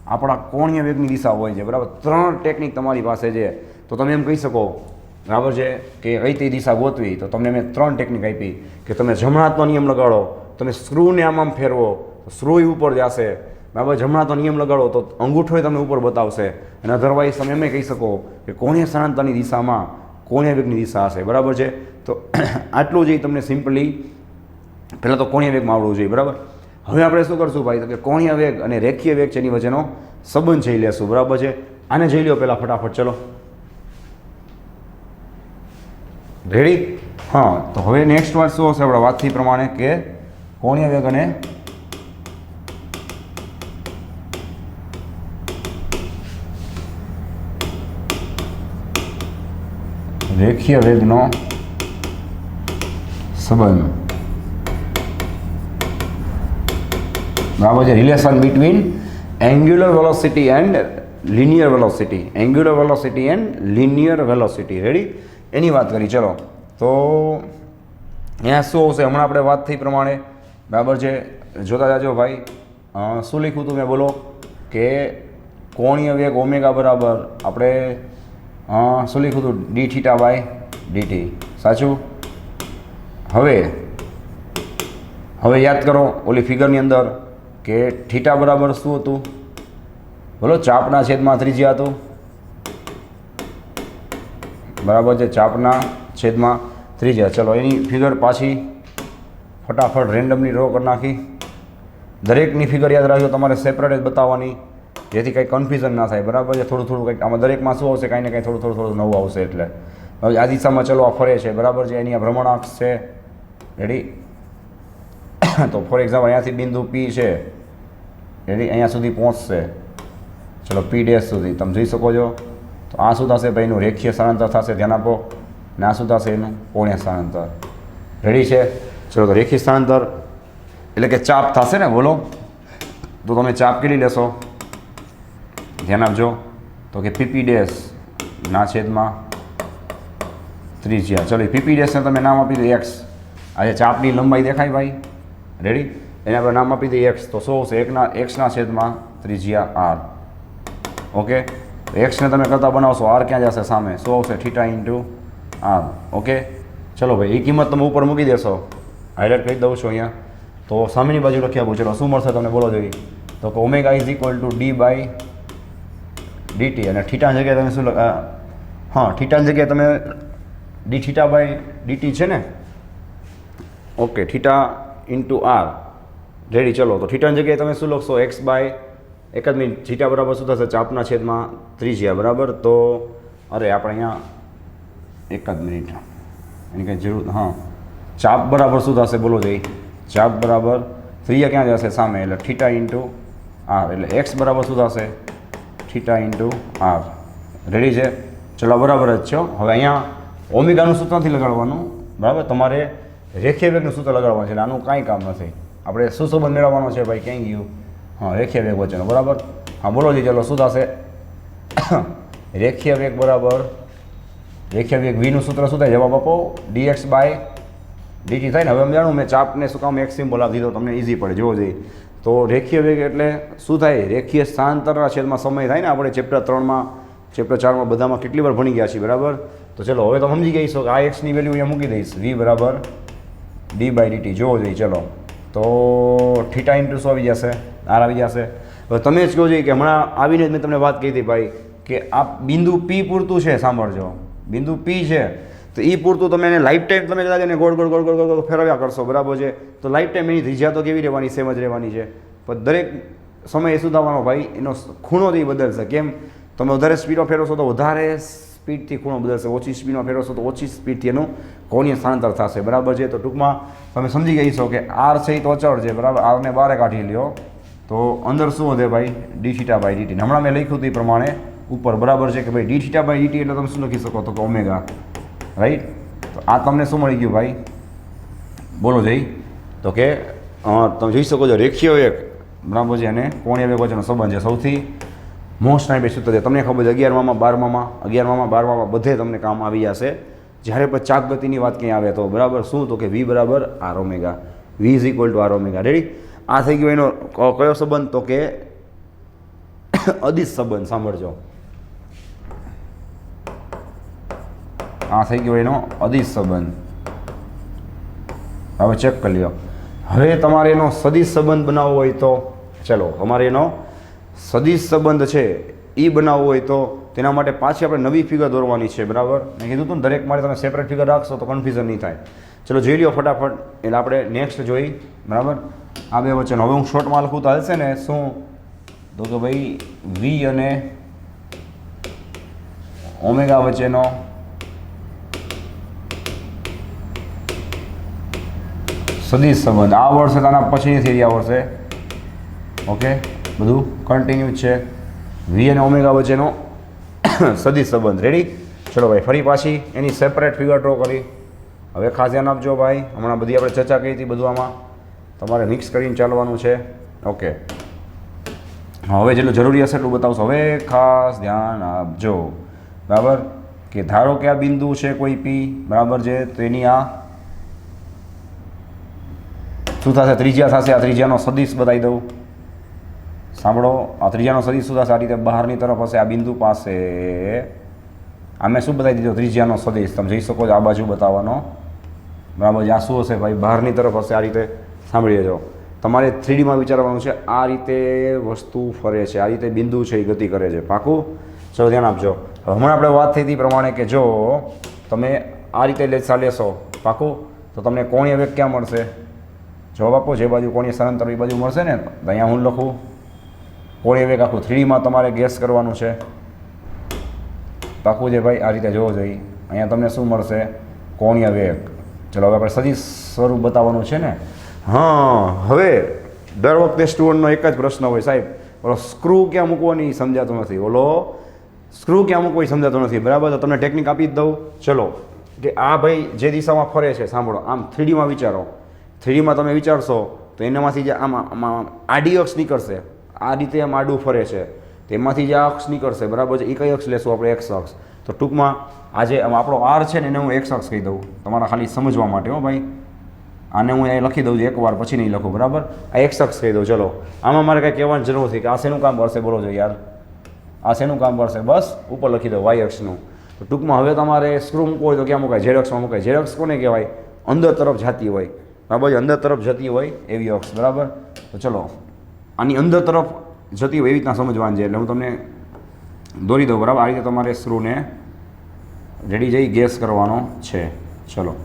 આપણા કોણીય વેગની દિશા હોય છે. બરાબર. 3 ટેકનિક તમારી પાસે છે. તો તમે એમ કહી શકો, બરાબર છે, કે કઈ તે દિશા ગોતવી. તો તમને મેં 3 ટેકનિક આપી કે તમે જમણા હાથનો નિયમ લગાડો, તમે સ્ક્રૂને આમ ફેરવો તો સ્ક્રૂ ઉપર જશે. બરાબર. જમણા હાથનો નિયમ લગાડો તો અંગૂઠો તમને ઉપર બતાવશે. અને અધરવાઇઝ તમે એમ કહી શકો કે કોણીય સ્થાનાંતરની દિશામાં કોણીય વેગની દિશા હશે. બરાબર છે. તો આટલું જ તમને સિમ્પલી પહેલાં તો કોણીય વેગમાં આવડવું જોઈએ. બરાબર. હવે આપણે શું કરશું ભાઈ? તો કે કોણીય વેગ અને રેખીય વેગ છે એની વચ્ચેનો સંબંધ જોઈ લેશું. બરાબર છે. આને જોઈ લો પહેલાં ફટાફટ. ચલો, રેડી? હા. તો હવે નેક્સ્ટ વાત શું હશે? આપણે વાતથી પ્રમાણે કે કોણીય વેગ અને રેખીય વેગનો સંબંધ. બરાબર છે. Relation between angular velocity and linear velocity. Angular velocity and linear velocity. Ready? એની વાત કરી. ચલો, તો અહીંયા શું આવશે? હમણાં આપણે વાત થઈ પ્રમાણે, બરાબર છે, જોતા જાજો ભાઈ. શું લખ્યું હતું મેં? બોલો. કે કોણીય વેગ ઓમેગા બરાબર આપણે શું લખ્યું હતું? d θ/dt. સાચું? હવે યાદ કરો ઓલી ફિગરની અંદર કે થીટા બરાબર શું હતું? બોલો. ચાપના છેદમાં ત્રિજ્યા હતું. બરાબર છે. ચાપના છેદમાં ત્રિજ્યા. ચલો, એની ફિગર પાછી ફટાફટ રેન્ડમલી ડ્રો કરી નાખી. દરેકની ફિગર યાદ રાખજો, તમારે સેપરેટ જ બતાવવાની, જેથી કંઈ કન્ફ્યુઝન ના થાય. બરાબર છે. થોડું કંઈક આમાં દરેકમાં શું આવશે? કાંઈ ને કાંઈ થોડું નવું આવશે. એટલે હવે આ દિશામાં ચલો આ ફરે છે. બરાબર છે. એની આ ભ્રમણાક્ષ છે. રેડી? તો ફોર એક્ઝામ્પલ અહીંયાથી બિંદુ P છે. રેડી? અહીંયા સુધી પહોંચશે. ચલો, P' સુધી તમે જોઈ શકો છો. તો આ શું થશે ભાઈ? એનું રેખીય સ્થાનાંતર થશે. ધ્યાન આપો. ને આ શું થશે? એનું કોણીય સ્થાનાંતર. રેડી છે? ચલો, તો રેખીય સ્થાનાંતર એટલે કે ચાપ થશે ને. બોલો. તો તમે ચાપ કેટલી લેશો? ધ્યાન આપજો. તો કે PP' ના છેદમાં ત્રિજ્યા. ચલો, PP' ને તમે નામ આપી દો x. આજે ચાપની લંબાઈ દેખાય ભાઈ? રેડી? એને આપણે નામ આપી દઈએ એક્સ, તો શું આવશે એક્સના છેદમાં ત્રિજ્યા આર. ઓકે, એક્સને તમે કરતાં બનાવશો, આર ક્યાં જશે સામે, શું આવશે થીટા ઇન્ટુ આર. ઓકે, ચલો ભાઈ એ કિંમત તમે ઉપર મૂકી દેશો, હાઇલાઇટ કરી દઉં છું અહીંયા. તો સામેની બાજુ લખી આપું, ચલો શું મળશે તમને બોલો જોઈએ. તો કે omega is equal to d by d t, અને થીટાની જગ્યાએ તમે શું હા થીટાની જગ્યાએ તમે ડી થીટા બાય ડીટી છે ને. Okay, theta into r ready. ચલો તો થીટાની જગ્યાએ તમે શું લખશો, એક્સ બાય એક જ મિનિટ, થીટા બરાબર શું થશે ચાપના છેદમાં ત્રિજ્યા બરાબર. તો અરે આપણે અહીંયા એક જ મિનિટ એની કંઈ જરૂર, હા ચાપ બરાબર શું થશે બોલો જઈ, ચાપ બરાબર ત્રિજ્યા ક્યાં જશે સામે, એટલે થીટા ઇન્ટુ આર, એટલે એક્સ બરાબર શું થશે થીટા ઇન્ટુ આર. રેડી છે, ચલો બરાબર જ છે. હવે અહીંયા ઓમેગાનું સૂત્ર નથી લગાડવાનું બરાબર, તમારે રેખીય વેગનું સૂત્ર લગાડવાનું છે, એટલે આનું કાંઈ કામ નથી. આપણે શું સંબંધ મેળવવાનો છે ભાઈ, ક્યાંય ગયું, હા રેખીય વેગ વચ્ચેનો બરાબર. હા બોલો જી, ચલો શું થશે રેખીય વેગ બરાબર રેખીય વેગ વીનું સૂત્ર શું થાય, જવાબ આપો dx બાય dt થાય ને. હવે જાણું મેં ચાપને શું કામ એક સિમ્બોલ આપી દીધો, તમને ઇઝી પડે જોવો જોઈએ. તો રેખીય વેગ એટલે શું થાય, રેખીય સ્થાનાંતરના છેદમાં સમય થાય ને. આપણે ચેપ્ટર 3માં ચેપ્ટર 4માં બધામાં કેટલી વાર ભણી ગયા છીએ બરાબર. તો ચલો હવે તો સમજી ગઈ છો કે આ એક્સની વેલ્યુ અહીંયા મૂકી દઈશ, v બરાબર d બાય dt જોવો જોઈએ. ચલો તો થીટા ઇન્ટુ શું આવી જશે, આર આવી જશે. હવે તમે જ કહો જોઈએ કે હમણાં આવીને જ મેં તમને વાત કહી હતી ભાઈ કે આ બિંદુ P પૂરતું છે, સાંભળજો બિંદુ P છે તો એ પૂરતું તમે એને લાઈફ ટાઈમ તમે કદાચ એને ગોળ ગોળ ગોળ ગોળ ગોળ ફેરવ્યા કરશો બરાબર છે, તો લાઈફ ટાઈમ એની ત્રિજ્યા તો કેવી રહેવાની, સેમ જ રહેવાની છે. પણ દરેક સમયે શું થવાનો ભાઈ, એનો ખૂણોથી બદલશે. કેમ, તમે વધારે સ્પીડમાં ફેરવશો તો વધારે સ્પીડથી ખૂણો બદલશે, ઓછી સ્પીડમાં ફેરવશો તો ઓછી સ્પીડથી એનું કોણીય સ્થાનાંતર થશે બરાબર છે. તો ટૂંકમાં તમે સમજી ગઈ છો કે આર છે એ તો અચળ છે બરાબર, આરને બારે કાઢી લ્યો તો અંદર શું વધે ભાઈ, ડી થીટા બાય ડીટી. હમણાં મેં લખ્યું હતું એ પ્રમાણે ઉપર બરાબર છે કે ભાઈ ડી થીટા બાય ડીટી એટલે તમે શું લખી શકો, તો કે ઓમેગા, રાઈટ. તો આ તમને શું મળી ગયું ભાઈ બોલો જઈ, તો કે તમે જોઈ શકો છો રેખીય વેગ બરાબર છે અને કોણીય વેગ વચ્ચેનો સંબંધ છે. સૌથી મોસ્ટ ટાઈમ સૂત્ર છે, તમને ખબર છે 11માં 12માં બધે તમને કામ આવી જશે. જ્યારે પણ ચાપ ગતિની વાત ક્યાંય આવે તો બરાબર શું, તો કે v બરાબર r omega, v is equal to r omega. Ready. આ થઈ ગયો એનો કયો સંબંધ, તો કે અદિશ સંબંધ. સાંભળજો, આ થઈ ગયો એનો અદિશ સંબંધ. હવે ચેક કરી લ્યો. હવે તમારે એનો સદિશ સંબંધ બનાવવો હોય તો ચલો, અમારે એનો સદિશ સંબંધ છે એ બનાવવો હોય તો તેના માટે પાછી આપણે નવી ફિગર દોરવાની છે બરાબર. મેં કીધું હતું ને દરેક માટે તમે સેપરેટ ફિગર રાખશો તો કન્ફ્યુઝન નહીં થાય. ચલો જોઈ લ્યો ફટાફટ, એટલે આપણે નેક્સ્ટ જોઈ બરાબર. આ બે વચ્ચેનો હવે હું શોર્ટમાં લખું તો હાલશે ને, શું તો કે ભાઈ v અને ઓમેગા વચ્ચેનો સદિશ સંબંધ આ વર્ષે આના પછીની થિયરી આ વર્ષે. ઓકે, બધું કન્ટિન્યુ છે. v અને ઓમેગા વચ્ચેનો સદિશ સંબંધ. રેડી. ચલો ભાઈ ફરી પાછી એની સેપરેટ ફિગર ડ્રો કરી. હવે ખાસ ધ્યાન આપજો ભાઈ, હમણાં બધી આપણે ચર્ચા કરી હતી બધું આમાં તમારે મિક્સ કરીને ચાલવાનું છે. ઓકે, હવે જેટલું જરૂરી હશે એટલું બતાવશો. હવે ખાસ ધ્યાન આપજો બરાબર કે ધારો કે આ બિંદુ છે કોઈ પી બરાબર છે, તો એની આ શું થશે, ત્રિજ્યા થશે. આ ત્રિજ્યાનો સદિશ બતાવી દઉં, સાંભળો. આ ત્રિજ્યાનો સદિશ શું થશે, આ રીતે બહારની તરફ હશે. આ બિંદુ પાસે આ મેં શું બતાવી દીધો, ત્રિજ્યાનો સદિશ. તમે જોઈ શકો છો આ બાજુ બતાવવાનો બરાબર. આ શું હશે ભાઈ, બહારની તરફ હશે. આ રીતે સાંભળી લેજો, તમારે 3Dમાં વિચારવાનું છે. આ રીતે વસ્તુ ફરે છે, આ રીતે બિંદુ છે એ ગતિ કરે છે. પાકું? ચલો ધ્યાન આપજો. હમણાં આપણે વાત થઈ હતી પ્રમાણે કે જો તમે આ રીતે લેશો પાકું, તો તમને કોણીય વેગ ક્યાં મળશે, જવાબ આપો. જે બાજુ કોણીય સ્થાનાંતર એ બાજુ મળશે ને. અહીંયા હું લખું કોણીય વેગ આખું 3Dમાં તમારે ગેસ કરવાનું છે. પાકું છે ભાઈ. આ રીતે જોવો જોઈએ. અહીંયા તમને શું મળશે, કોણીય વેગ. ચલો હવે આપણે સદિશ સ્વરૂપ બતાવવાનું છે ને. હા, હવે દર વખતે સ્ટુડન્ટનો એક જ પ્રશ્ન હોય, સાહેબ ઓલો સ્ક્રૂ ક્યાં મૂકવાની સમજાતું નથી, ઓલો સ્ક્રૂ ક્યાં મૂકવો સમજાતું નથી બરાબર. તો તમને ટેકનિક આપી જ દઉં. ચલો કે આ ભાઈ જે દિશામાં ફરે છે, સાંભળો, આમ 3Dમાં વિચારો. 3Dમાં તમે વિચારશો તો એનામાંથી જે આમાં આડી અક્ષ નીકળશે, આ રીતે આમ આડું ફરે છે, તેમાંથી જે અક્ષ નીકળશે બરાબર છે, એ કઈ અક્ષ લેશું આપણે, એક્સ અક્ષ. તો ટૂંકમાં આજે આપણો આર છે ને એને હું એક્સ અક્ષ કહી દઉં તમારા ખાલી સમજવા માટે. હો ભાઈ, આને હું અહીં લખી દઉં છું એકવાર, પછી નહીં લખું, બરાબર. આ એક્સ અક્ષ કહી દઉં. ચલો આમાં મારે કંઈ કહેવાની જરૂર નથી કે આ શેનું કામ કરશે, બોલો છો યાર, આ શેનું કામ કરશે, બસ ઉપર લખી દો વાય અક્ષનું. તો ટૂંકમાં હવે તમારે સ્ક્રૂ મૂકવો હોય તો ક્યાં મુકાય, ઝેડ અક્ષમાં મુકાય. ઝેડ અક્ષ કોને કહેવાય, અંદર તરફ જતી હોય, બરાબર, અંદર તરફ જતી હોય એવી અક્ષ, બરાબર. તો ચલો આની અંદર તરફ જતી હોય એવી રીતના સમજવાનું છે, એટલે હું તમને દોરી દઉં, બરાબર. આ રીતે તમારે સ્ક્રૂને રેડી જઈ ગેસ કરવાનો છે. ચલો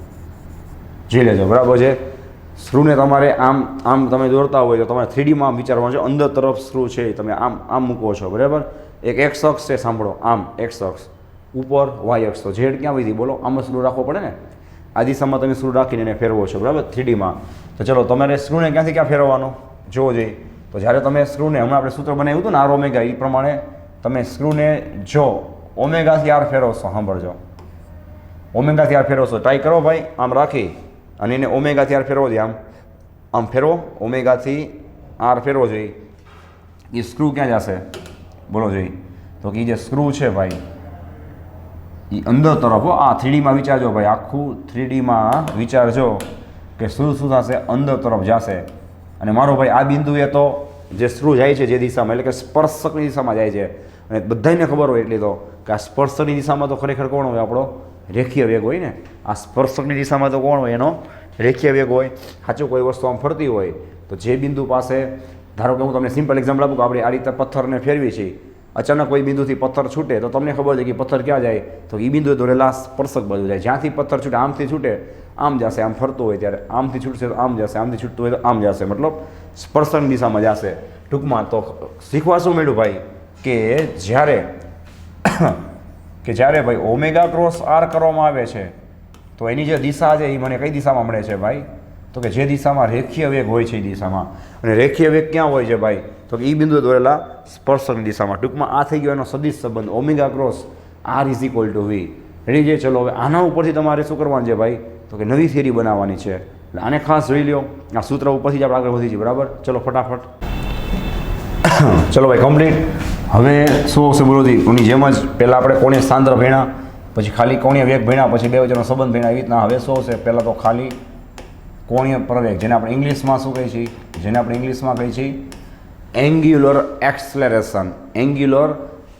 જોઈ લેજો, બરાબર છે. સ્ક્રૂને તમારે આમ આમ તમે દોરતા હોય તો તમારે 3Dમાં આમ વિચારવાનું છે, અંદર તરફ સ્ક્રૂ છે તમે આમ આમ મૂકો છો, બરાબર. એક એક્સ અક્ષ છે, સાંભળો, આમ એક્સ અક્ષ, ઉપર વાય અક્ષ. તો ઝેડ ક્યાં વધી, બોલો, આમાં સ્ક્રૂ રાખવો પડે ને, આ દિશામાં તમે સ્ક્રૂ રાખીને એને ફેરવો છો, બરાબર, 3Dમાં. તો ચલો તમારે સ્ક્રૂને ક્યાંથી ક્યાં ફેરવવાનો જોવો જોઈએ. તો જ્યારે તમે સ્ક્રૂને, હમણાં આપણે સૂત્ર બનાવ્યું હતું ને આર ઓમેગા, એ પ્રમાણે તમે સ્ક્રૂને જો ઓમેગાથી આર ફેરવશો, સાંભળજો, ઓમેગાથી આર ફેરવશો, ટ્રાય કરો ભાઈ, આમ રાખી અને એને ઓમેગાથી આર ફેરવો જોઈએ, આમ આમ ફેરવો, ઓમેગાથી આર ફેરવો જોઈએ. એ સ્ક્રૂ ક્યાં જશે, બોલો જોઈએ. તો કે એ જે સ્ક્રૂ છે ભાઈ એ અંદર તરફ, આ 3Dમાં વિચારજો ભાઈ, આખું 3Dમાં વિચારજો કે સ્ક્રૂ શું થશે, અંદર તરફ જશે. અને મારો ભાઈ આ બિંદુએ તો જે સ્ક્રૂ જાય છે જે દિશામાં, એટલે કે સ્પર્શકની દિશામાં જાય છે, અને બધાને ખબર હોય એટલી તો કે આ સ્પર્શકની દિશામાં તો ખરેખર કોણ હોય, આપણો રેખીય વેગ હોય ને. આ સ્પર્શકની દિશામાં તો કોણ હોય, એનો રેખીય વેગ હોય. સાચું, કોઈ વસ્તુ આમ ફરતી હોય તો જે બિંદુ પાસે, ધારો કે હું તમને સિમ્પલ એક્ઝામ્પલ આપું કે આપણે આ રીતે પથ્થરને ફેરવી છીએ, અચાનક કોઈ બિંદુથી પથ્થર છૂટે તો તમને ખબર છે કે પથ્થર ક્યાં જાય, તો એ બિંદુએ દોરેલા સ્પર્શક બાજુ જાય. જ્યાંથી પથ્થર છૂટે, આમથી છૂટે આમ જશે, આમ ફરતો હોય ત્યારે આમથી છૂટશે તો આમ જશે, આમથી છૂટતું હોય તો આમ જશે, મતલબ સ્પર્શકની દિશામાં જશે. ટૂંકમાં તો શીખવા શું મળ્યું ભાઈ, કે જ્યારે ભાઈ ઓમેગા ક્રોસ આર કરવામાં આવે છે તો એની જે દિશા છે એ મને કઈ દિશામાં મળે છે ભાઈ, તો કે જે દિશામાં રેખીય વેગ હોય છે એ દિશામાં. અને રેખીય વેગ ક્યાં હોય છે ભાઈ, તો કે એ બિંદુએ દોરેલા સ્પર્શકની દિશામાં. ટૂંકમાં આ થઈ ગયો એનો સદિશ સંબંધ, omega cross r is equal to v. Ready છે. ચલો હવે આના ઉપરથી તમારે શું કરવાનું છે ભાઈ, તો કે નવી થિયરી બનાવવાની છે. એટલે આને ખાસ જોઈ લો, આ સૂત્ર ઉપરથી જ આપણે આગળ વધી છીએ, બરાબર. ચલો ફટાફટ, ચલો ભાઈ કમ્પ્લીટ. હવે શું આવશે બોલો જી, એની જેમ જ પહેલાં આપણે કોણીય સાંદ્ર ભણ્યા, પછી ખાલી કોણીય વેગ ભણ્યા, પછી બે વચ્ચેનો સંબંધ ભણ્યા, એવી રીતના હવે શું આવશે, પહેલાં તો ખાલી કોણીય પ્રવેગ, જેને આપણે ઇંગ્લિશમાં શું કહીએ છીએ, કહીએ છીએ એન્ગ્યુલર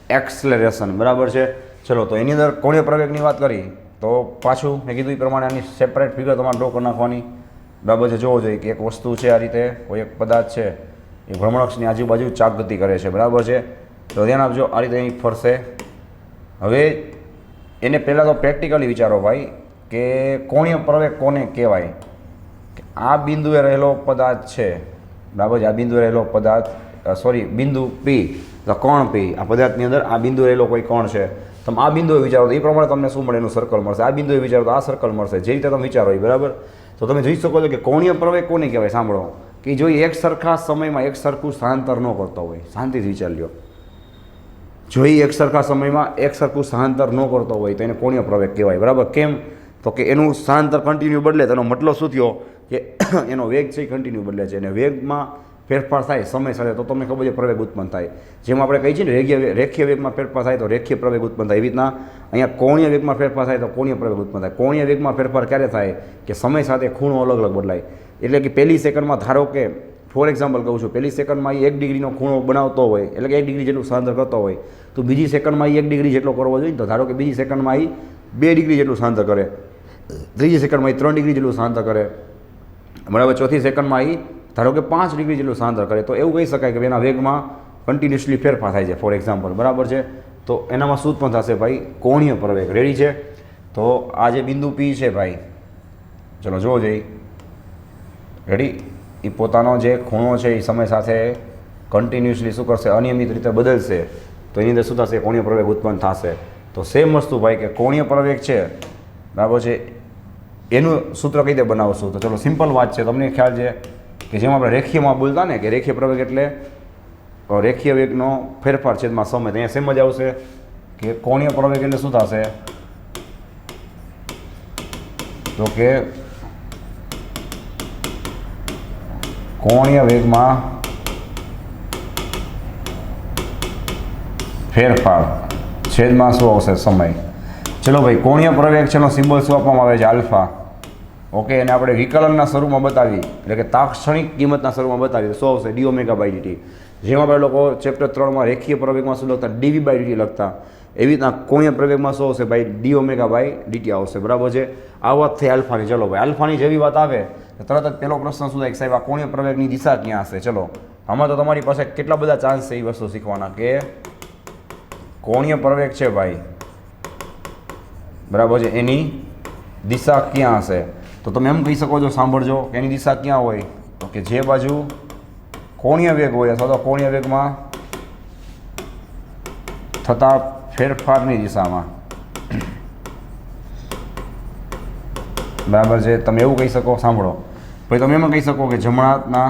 એક્સલેરેશન, બરાબર છે. ચલો તો એની અંદર કોણીય પ્રવેગની વાત કરી તો પાછું મેં કીધું એ પ્રમાણે આની સેપરેટ ફિગર તમારે ડ્રો કરી નાખવાની, બરાબર છે. જોવો જોઈએ કે એક વસ્તુ છે, આ રીતે કોઈ એક પદાર્થ છે એ ભ્રમણકક્ષની આજુબાજુ ચાકગતિ કરે છે, બરાબર છે. તો ધ્યાન આપજો, આ રીતે અહીં ફરશે. હવે એને પહેલાં તો પ્રેક્ટિકલી વિચારો ભાઈ કે કોણીય પ્રવેગ કોને કહેવાય. આ બિંદુએ રહેલો પદાર્થ છે, બરાબર છે, આ બિંદુએ રહેલો પદાર્થ, બિંદુ પી, તો કોણ પી, આ પદાર્થની અંદર આ બિંદુ રહેલો કોઈ કોણ છે. તમે આ બિંદુએ વિચારો તો એ પ્રમાણે તમને શું મળે, એનું સર્કલ મળશે. આ બિંદુએ વિચારો તો આ સર્કલ મળશે, જે રીતે તમે વિચારો એ, બરાબર. તો તમે જોઈ શકો છો કે કોણીય પ્રવેગ કોને કહેવાય, સાંભળો, કે જો એક સરખા સમયમાં એક સરખું સ્થળાંતર ન કરતો હોય, શાંતિથી વિચાર લ્યો, જો એક સરખા સમયમાં એક સરખું સ્થળાંતર ન કરતો હોય તો એને કોણીય પ્રવેગ કહેવાય, બરાબર. કેમ, તો કે એનું સ્થળાંતર કન્ટિન્યુ બદલે, તેનો મતલબ શું થયો કે એનો વેગ છે એ કન્ટિન્યુ બદલે છે, અને વેગમાં ફેરફાર થાય સમય સાથે તો તમને ખબર છે પ્રવેગ ઉત્પન્ન થાય. જેમ આપણે કહીએ છીએ ને રેખીય વેગમાં ફેરફાર થાય તો રેખીય પ્રવેગ ઉત્પન્ન થાય, એવી રીતના અહીંયા કોણીય વેગમાં ફેરફાર થાય તો કોણીય પ્રવેગ ઉત્પન્ન થાય. કોણીય વેગમાં ફેરફાર ક્યારે થાય કે સમય સાથે ખૂણો અલગ અલગ બદલાય. એટલે કે પહેલી સેકન્ડમાં, ધારો કે ફોર એક્ઝામ્પલ કહું છું, પહેલી સેકન્ડમાં એ 1 ડિગ્રીનો ખૂણો બનાવતો હોય, એટલે કે 1 ડિગ્રી જેટલું સ્થળાંતર કરતો હોય, તો બીજી સેકન્ડમાં એ 1 ડિગ્રી જેટલો કરવો જોઈએ. તો ધારો કે બીજી સેકન્ડમાં એ 2 ડિગ્રી જેટલું સ્થળાંતર કરે, ત્રીજી સેકન્ડમાં એ 3 ડિગ્રી જેટલું સ્થળાંતર કરે, બરાબર. ચોથી સેકન્ડમાં એ ધારો કે 5 ડિગ્રી જેટલું સ્થળાંતર કરે. તો એવું કહી શકાય કે એના વેગમાં કન્ટિન્યુઅસલી ફેરફાર થાય છે, ફોર એક્ઝામ્પલ, બરાબર છે. તો એનામાં શું ઉત્પન્ન થશે ભાઈ, કોણીય પ્રવેગ. રેડી છે. તો આ જે બિંદુ પી છે ભાઈ, ચલો જોવો જોઈએ, રેડી, એ પોતાનો જે ખૂણો છે એ સમય સાથે કન્ટિન્યુઅસલી શું કરશે, અનિયમિત રીતે બદલશે, તો એની અંદર શું થશે, કોણીય પ્રવેગ ઉત્પન્ન થશે. તો સેમ વસ્તુ ભાઈ કે કોણીય પ્રવેગ છે, બરાબર છે, એનું સૂત્ર કઈ રીતે બનાવશું. તો ચલો સિમ્પલ વાત છે, તમને ખ્યાલ છે કે જેમ આપણે રેખીયમાં બોલતા ને કે રેખીય પ્રવેગ એટલે રેખીય વેગનો ફેરફાર છેદમાં સમય, અહીંયા સેમ જ આવશે કે કોણીય પ્રવેગ એટલે શું થશે, તો કે કોણીય વેગમાં ફેરફાર છેદમાં શું આવશે, સમય. ચલો ભાઈ, કોણીય પ્રવેગ છે એનો સિમ્બોલ શું આપવામાં આવે છે, આલ્ફા, ઓકે, અને આપણે વિકલનના સ્વરૂપમાં બતાવી એટલે કે તાક્ષણિક કિંમતના સ્વરૂપમાં બતાવી તો શું આવશે? D omega by d t. જેમાં આપણે લોકો ચેપ્ટર 3માં રેખીય પ્રવેગમાં શું લખતા? ડીવી બાય ડીટી લખતા. એવી રીતના કોણીય પ્રવેગમાં શું આવશે ભાઈ? ડી ઓમેગા બાય ડીટી આવશે. બરાબર છે. આ વાત થઈ આલ્ફાની. ચલો ભાઈ, આલ્ફાની જેવી વાત આવે તો તરત જ પહેલો પ્રશ્ન શું થાય કે સાહેબ આ કોણીય પ્રવેગની દિશા ક્યાં હશે? ચલો, આમાં તો તમારી પાસે કેટલા બધા ચાન્સ છે એ વસ્તુ શીખવાના કે કોણીય પ્રવેગ છે ભાઈ, બરાબર છે, એની દિશા ક્યાં હશે? તો તમે એમ કહી શકો છો, સાંભળજો, કે એની દિશા ક્યાં હોય? તો કે જે બાજુ કોણીય વેગ હોય અથવા તો કોણીય વેગમાં થતા ફેરફારની દિશામાં. બરાબર છે. તમે એવું કહી શકો, સાંભળો, પછી તમે એમાં કહી શકો કે જમણા હાથના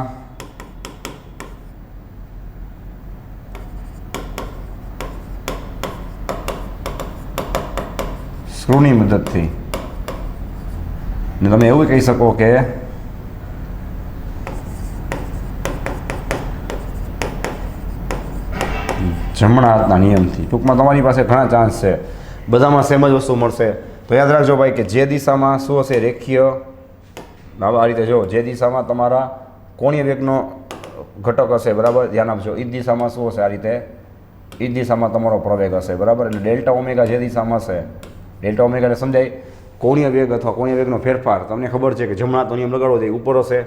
સ્ક્રૂની મદદથી, ને તમે એવું કહી શકો કે જમણા હાથના નિયમથી. ટૂંકમાં તમારી પાસે ઘણા ચાન્સ છે, બધામાં સેમ જ વસ્તુ મળશે. તો યાદ રાખજો ભાઈ કે જે દિશામાં શું હશે? રેખીય. આ રીતે જો, જે દિશામાં તમારા કોણીય વેગનો ઘટક હશે, બરાબર, ધ્યાન આપજો, એ જ દિશામાં શું હશે? આ રીતે એ જ દિશામાં તમારો પ્રવેગ હશે. બરાબર. એટલે ડેલ્ટા ઓમેગા જે દિશામાં હશે, ડેલ્ટા ઓમેગાને સમજાય કોણીય વેગ અથવા કોણીય વેગનો ફેરફાર. તમને ખબર છે કે જમણા હાથનો નિયમ લગાડવો જોઈએ, ઉપર હશે.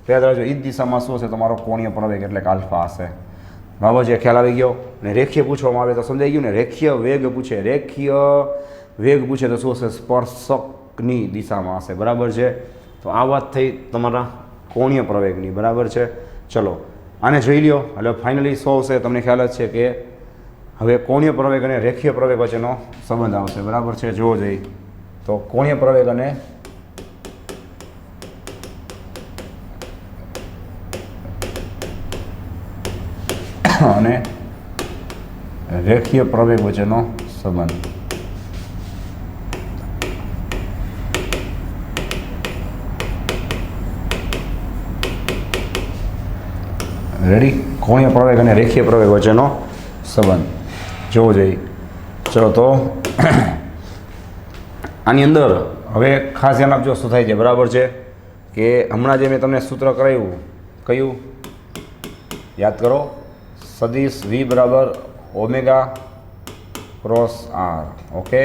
તો યાદ રાખજો, એ જ દિશામાં શું હશે? તમારો કોણીય પ્રવેગ એટલે કે આલ્ફા હશે. બરાબર છે. ખ્યાલ આવી ગયો? ને રેખીય પૂછવામાં આવે તો સમજાઈ ગયું ને? રેખીય વેગ પૂછે, રેખીય વેગ પૂછે તો શું હશે? સ્પર્શકની દિશામાં હશે. બરાબર છે. તો આ વાત થઈ તમારા કોણીય પ્રવેગની. બરાબર છે. ચલો, આને જોઈ લ્યો. એટલે ફાઇનલી શું આવશે? તમને ખ્યાલ જ છે કે હવે કોણીય પ્રવેગ અને રેખીય પ્રવેગ વચ્ચેનો સંબંધ આવશે. બરાબર છે. જોવો જોઈએ તો કોણીય પ્રવેગ અને રેખીય પ્રવેગ વચ્ચેનો સંબંધ. રેડી? કોણીય પ્રવેગ અને રેખીય પ્રવેગ વચ્ચેનો સંબંધ જોવો જોઈએ. ચલો, તો આની અંદર હવે ખાસ ધ્યાન આપજો શું થાય છે. બરાબર છે કે હમણાં જે મેં તમને સૂત્ર કરાવ્યું, કયું? યાદ કરો, સદિશ વી બરાબર ઓમેગા ક્રોસ આર. ઓકે,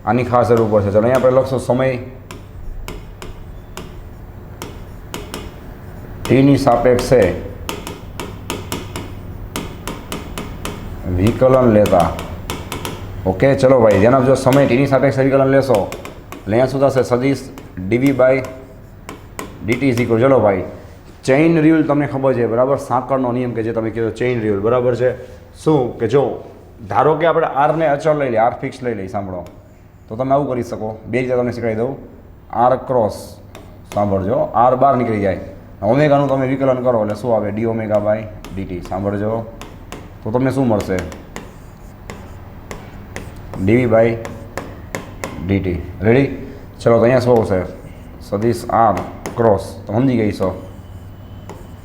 આની ખાસ જરૂર પડશે. ચલો, અહીંયા આપણે લખશું સમય ટીની સાપેક્ષે વિકલન લેતા. ઓકે, ચલો ભાઈ, ધ્યાન આપજો, સમય ટીની સાપેક્ષે વિકલન લેશો એટલે અહીંયા શું થશે? સદિશ d v by d t is equal. ચલો ભાઈ, ચેઇન રૂલ તમને ખબર છે, બરાબર, સાંકળનો નિયમ કે જે તમે કીધો ચેઇન રૂલ. બરાબર છે. શું કે જો ધારો કે આપણે આરને અચળ લઈ લઈએ, આર ફિક્સ લઈ લઈએ, સાંભળો, તો તમે આવું કરી શકો. બે રીતે તમને શીખવાડી દઉં. આર ક્રોસ, સાંભળજો, આર બહાર નીકળી જાય, ઓમેગાનું તમે વિકલન કરો એટલે શું આવે? D omega by d t. સાંભળજો, તો તમને શું મળશે? D v by d t. રેડી? ચલો, તો અહીંયા શું આવશે? સદિશ આર ક્રોસ, તો સમજી ગઈ છો,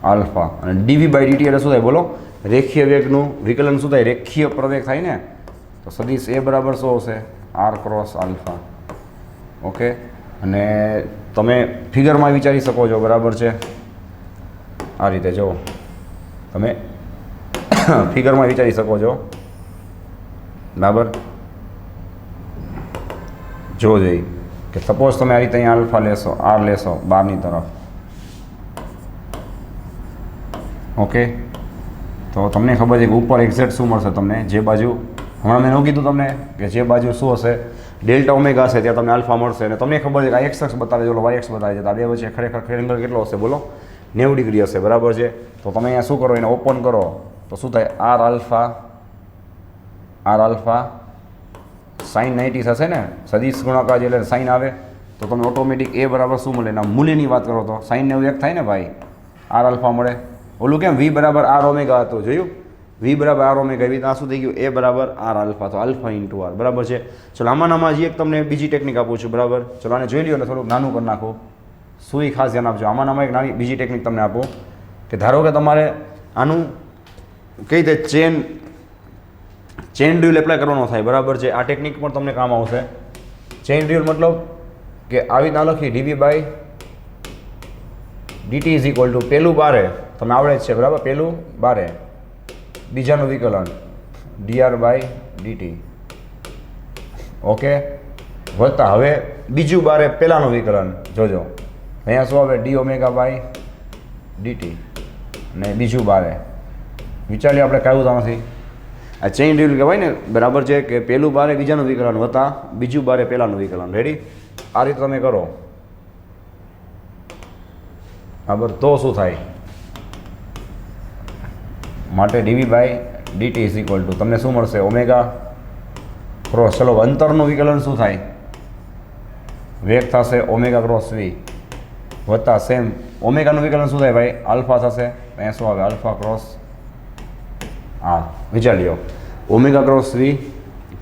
આલ્ફા. અને ડીવી બાય ડીટી એટલે શું થાય? બોલો. રેખીય વેગનું વિકલન શું થાય? રેખીય પ્રવેગ થાય ને. તો સદિશ એ બરાબર શું આવશે? R cross alpha. ઓકે, અને તમે ફિગરમાં વિચારી શકો છો. બરાબર છે. આ રીતે જો તમે ફિગરમાં વિચારી શકો છો. બરાબર, જોવો જોઈએ કે સપોઝ તમે આ રીતે અહીંયા આલ્ફા લેશો, આર લેશો બહારની તરફ. ઓકે, તો તમને ખબર છે કે ઉપર એક્ઝેક્ટ શું મળશે તમને? જે બાજુ હમણાં મેં એવું કીધું તમને કે જે બાજુ શું હશે? ડેલ્ટા ઓમેગા હશે ત્યાં તમને આલ્ફા મળશે. અને તમને ખબર છે કે આ એક્સ અક્ષ બતાવે છે, ઓલો વાય અક્ષ બતાવે છે, તો આ બે વચ્ચે ખરેખર એંગલ કેટલો હશે? બોલો, 90 ડિગ્રી હશે. બરાબર છે. તો તમે અહીંયા શું કરો? એને ઓપન કરો તો શું થાય? આર આલ્ફા સાઇન 90 થશે ને? સદિશ ગુણાકાર એટલે સાઇન આવે તો તમે ઓટોમેટિક એ બરાબર શું મળે? એના મૂલ્યની વાત કરો તો સાઇન 90 એક થાય ને ભાઈ, આર આલ્ફા મળે. ઓલું કેમ વી બરાબર આર ઓમેગા હતું, જોયું? વી બરાબર આર ઓમેગા, એવી આ શું થઈ ગયું? એ બરાબર આર આલ્ફા, તો આલ્ફા ઇન્ટુ આર. બરાબર છે. ચલો, આમાં હજી એક તમને બીજી ટેકનિક આપું છું. બરાબર, ચલો આને જોઈ લ્યો એટલે થોડુંક નાનું કરી નાખો. શું એ ખાસ ધ્યાન આપજો. આમાં એક નાની બીજી ટેકનિક તમને આપું કે ધારો કે તમારે આનું કઈ રીતે ચેન ડ્યુલ એપ્લાય કરવાનો થાય. બરાબર છે. આ ટેકનિક પણ તમને કામ આવશે. ચેન ડ્યુલ મતલબ કે આવી રીતના લખી d v by d t is equal to પહેલું બારે તમે આવડે જ છે બરાબર, પહેલું બારે બીજાનું વિકલન ડીઆર બાય ડીટી, ઓકે, વત્તા હવે બીજું બારે પહેલાંનું વિકલન જોજો અહીંયા શું આવે ડી ઓમેગા બાય ડીટી, ને બીજું બારે વિચારીએ આપણે કયું ત્યાંથી આ ચેઇન રૂલ કહેવાય ને બરાબર છે કે પહેલું બારે બીજાનું વિકલન વત્તા બીજું બારે પહેલાંનું વિકલન. રેડી? આ રીતે તમે કરો બરાબર, તો શું થાય માટે d v by d t is equal to તમને શું મળશે ઓમેગા ક્રોસ, ચલો અંતરનું વિકલન શું થાય વેગ થશે ઓમેગા ક્રોસ વી વત્તા સેમ ઓમેગાનું વિકલન શું થાય ભાઈ આલ્ફા થશે, અહીંયા શું આવે આલ્ફા ક્રોસ આર. વિચારી લ્યો omega cross v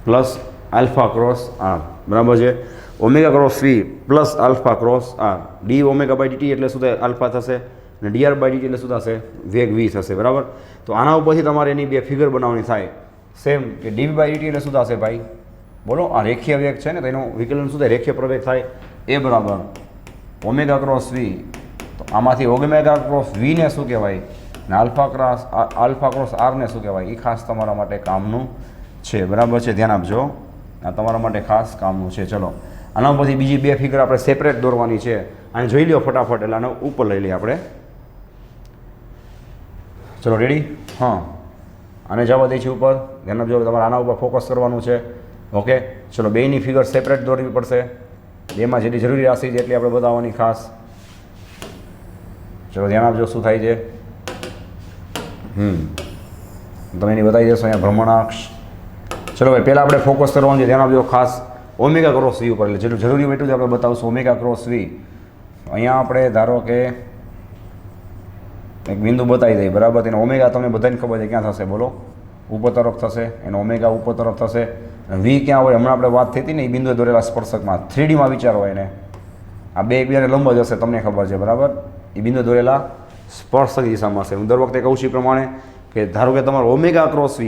plus alpha cross r બરાબર છે, omega cross v plus alpha cross r, d omega by d t એટલે શું થાય આલ્ફા થશે અને ડીઆર બાય ડીટી એટલે શું થશે વેગ વી થશે બરાબર. તો આના ઉપરથી તમારે એની બે ફિગર બનાવવાની થાય સેમ કે ડીવી બાય ડીટી એટલે શું થશે ભાઈ બોલો, આ રેખીય વેગ છે ને તો એનું વિકલન શું થાય રેખીય પ્રવેગ થાય એ બરાબર ઓમેગા ક્રોસ વી, તો આમાંથી ઓમેગા ક્રોસ વીને શું કહેવાય ને આલ્ફા ક્રોસ આરને શું કહેવાય એ ખાસ તમારા માટે કામનું છે બરાબર છે, ધ્યાન આપજો આ તમારા માટે ખાસ કામનું છે. ચલો આના પછી બીજી બે ફિગર આપણે સેપરેટ દોરવાની છે, આને જોઈ લો ફટાફટ એટલે આને ઉપર લઈ લઈએ આપણે. ચલો રેડી? હા આને જવા દે છે ઉપર, ધ્યાન આપજો તમારે આના ઉપર ફોકસ કરવાનું છે, ઓકે. ચલો બેની ફિગર સેપરેટ દોરવી પડશે, બેમાં જેટલી જરૂરી રાશિ છે એટલી આપણે બતાવવાની ખાસ. ચલો ધ્યાન આપજો શું થાય છે. તમે એની બતાવી દેશો અહીંયા ભ્રમણાક્ષ. ચલો ભાઈ પહેલાં આપણે ફોકસ કરવાનું છે, ધ્યાન આપજો ખાસ ઓમેગા ક્રોસ વી ઉપર, એટલે જેટલું જરૂરી હોય એટલું જ આપણે બતાવશું ઓમેગા ક્રોસ વી. અહીંયા આપણે ધારો કે એક બિંદુ બતાવી દઈએ બરાબર, તેનો ઓમેગા તમને બધાને ખબર છે ક્યાં થશે બોલો ઉપર તરફ થશે, એનો ઓમેગા ઉપર તરફ થશે. વી ક્યાં હોય હમણાં આપણે વાત થઈ હતી ને એ બિંદુએ દોરેલા સ્પર્શકમાં 3Dમાં વિચારો એને આ બે એકબીજાને લંબ જ હશે તમને ખબર છે બરાબર, એ બિંદુ દોરેલા સ્પર્શક દિશામાં હશે. હું દર વખતે કહું છું એ પ્રમાણે કે ધારો કે તમારો ઓમેગા ક્રોસ